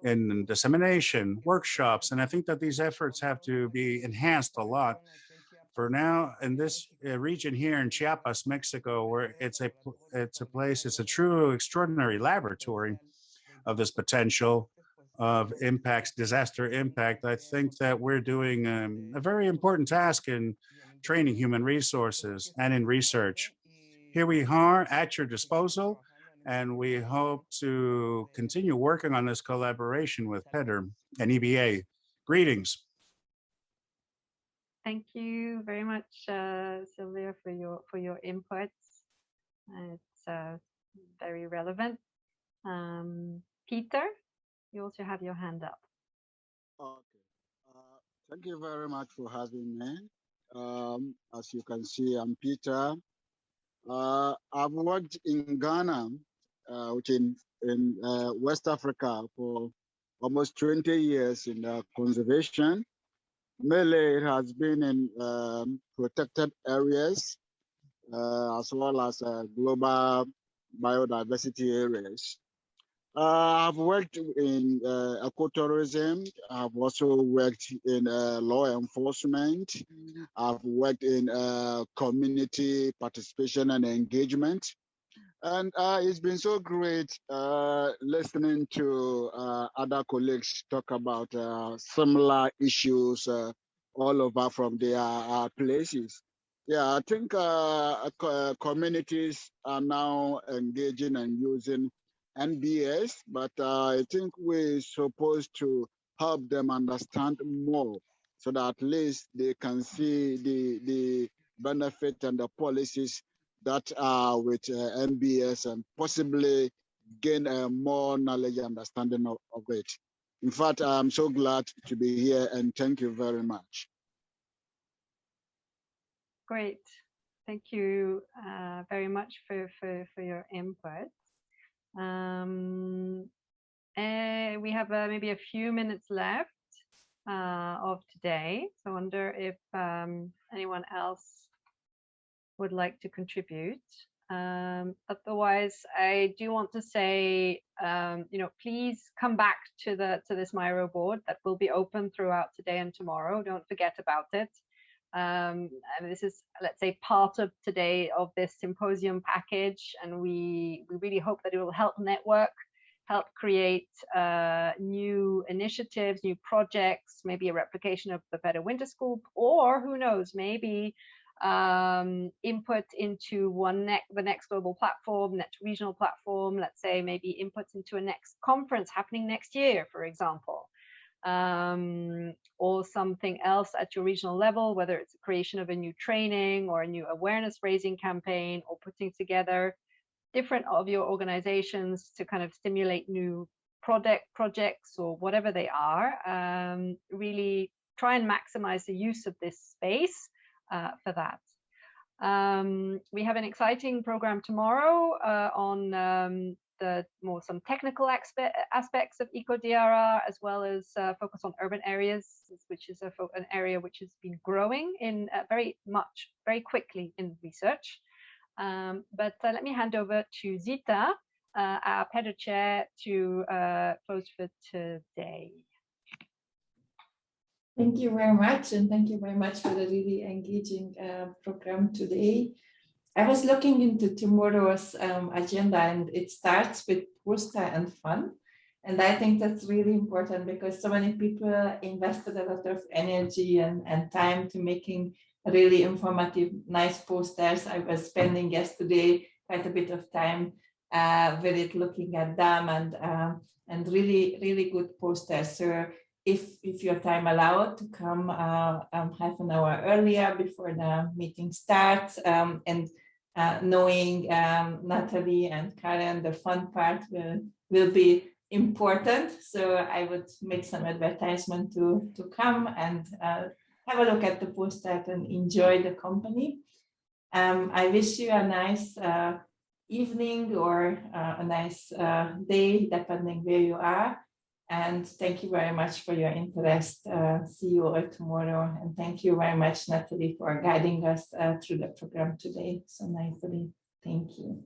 in dissemination, workshops. And I think that these efforts have to be enhanced a lot. For now, in this region here in Chiapas, Mexico, where it's a true extraordinary laboratory of this potential of impacts, disaster impact, I think that we're doing a very important task in training human resources and in research. Here we are at your disposal, and we hope to continue working on this collaboration with PEDRR and EBA. Greetings. Thank you very much, Sylvia, for your inputs. It's very relevant. Peter, you also have your hand up. Okay. Thank you very much for having me. As you can see, I'm Peter. I've worked in Ghana, which in West Africa, for almost 20 years in conservation. Mainly, it has been in protected areas, as well as global biodiversity areas. I've worked in ecotourism. I've also worked in law enforcement. I've worked in community participation and engagement. And it's been so great listening to other colleagues talk about similar issues all over from their places. Yeah, I think communities are now engaging and using NBS, but I think we're supposed to help them understand more so that at least they can see the benefit and the policies that are with NBS and possibly gain more knowledge and understanding of it. In fact, I'm so glad to be here and thank you very much. Great. Thank you very much for your input. We have maybe a few minutes left of today. So I wonder if anyone else would like to contribute. Otherwise, I do want to say, please come back to this Miro board that will be open throughout today and tomorrow. Don't forget about it. And this is, let's say, part of today of this symposium package, and we really hope that it will help network, help create new initiatives, new projects, maybe a replication of the Better Winter School, or who knows, maybe input into the next global platform, next regional platform, let's say maybe inputs into a next conference happening next year, for example. Or something else at your regional level, whether it's the creation of a new training or a new awareness raising campaign, or putting together different of your organizations to kind of stimulate new projects or whatever they are. Really try and maximize the use of this space for that. We have an exciting program tomorrow on some technical aspects of Eco Drr, as well as focus on urban areas, which is an area which has been growing in very quickly in research. But let me hand over to Zita, our PEDRR chair, to close for today. Thank you very much, and thank you very much for the really engaging program today. I was looking into tomorrow's agenda, and it starts with poster and fun. And I think that's really important because so many people invested a lot of energy and time to making really informative, nice posters. I was spending yesterday quite a bit of time with it, looking at them, and really, really good posters. So if your time allowed to come half an hour earlier before the meeting starts, and knowing Natalie and Karen, the fun part will be important. So I would make some advertisement to come and have a look at the poster and enjoy the company. I wish you a nice evening or a nice day, depending where you are. And thank you very much for your interest. See you all tomorrow. And thank you very much, Natalie, for guiding us through the program today so nicely. Thank you.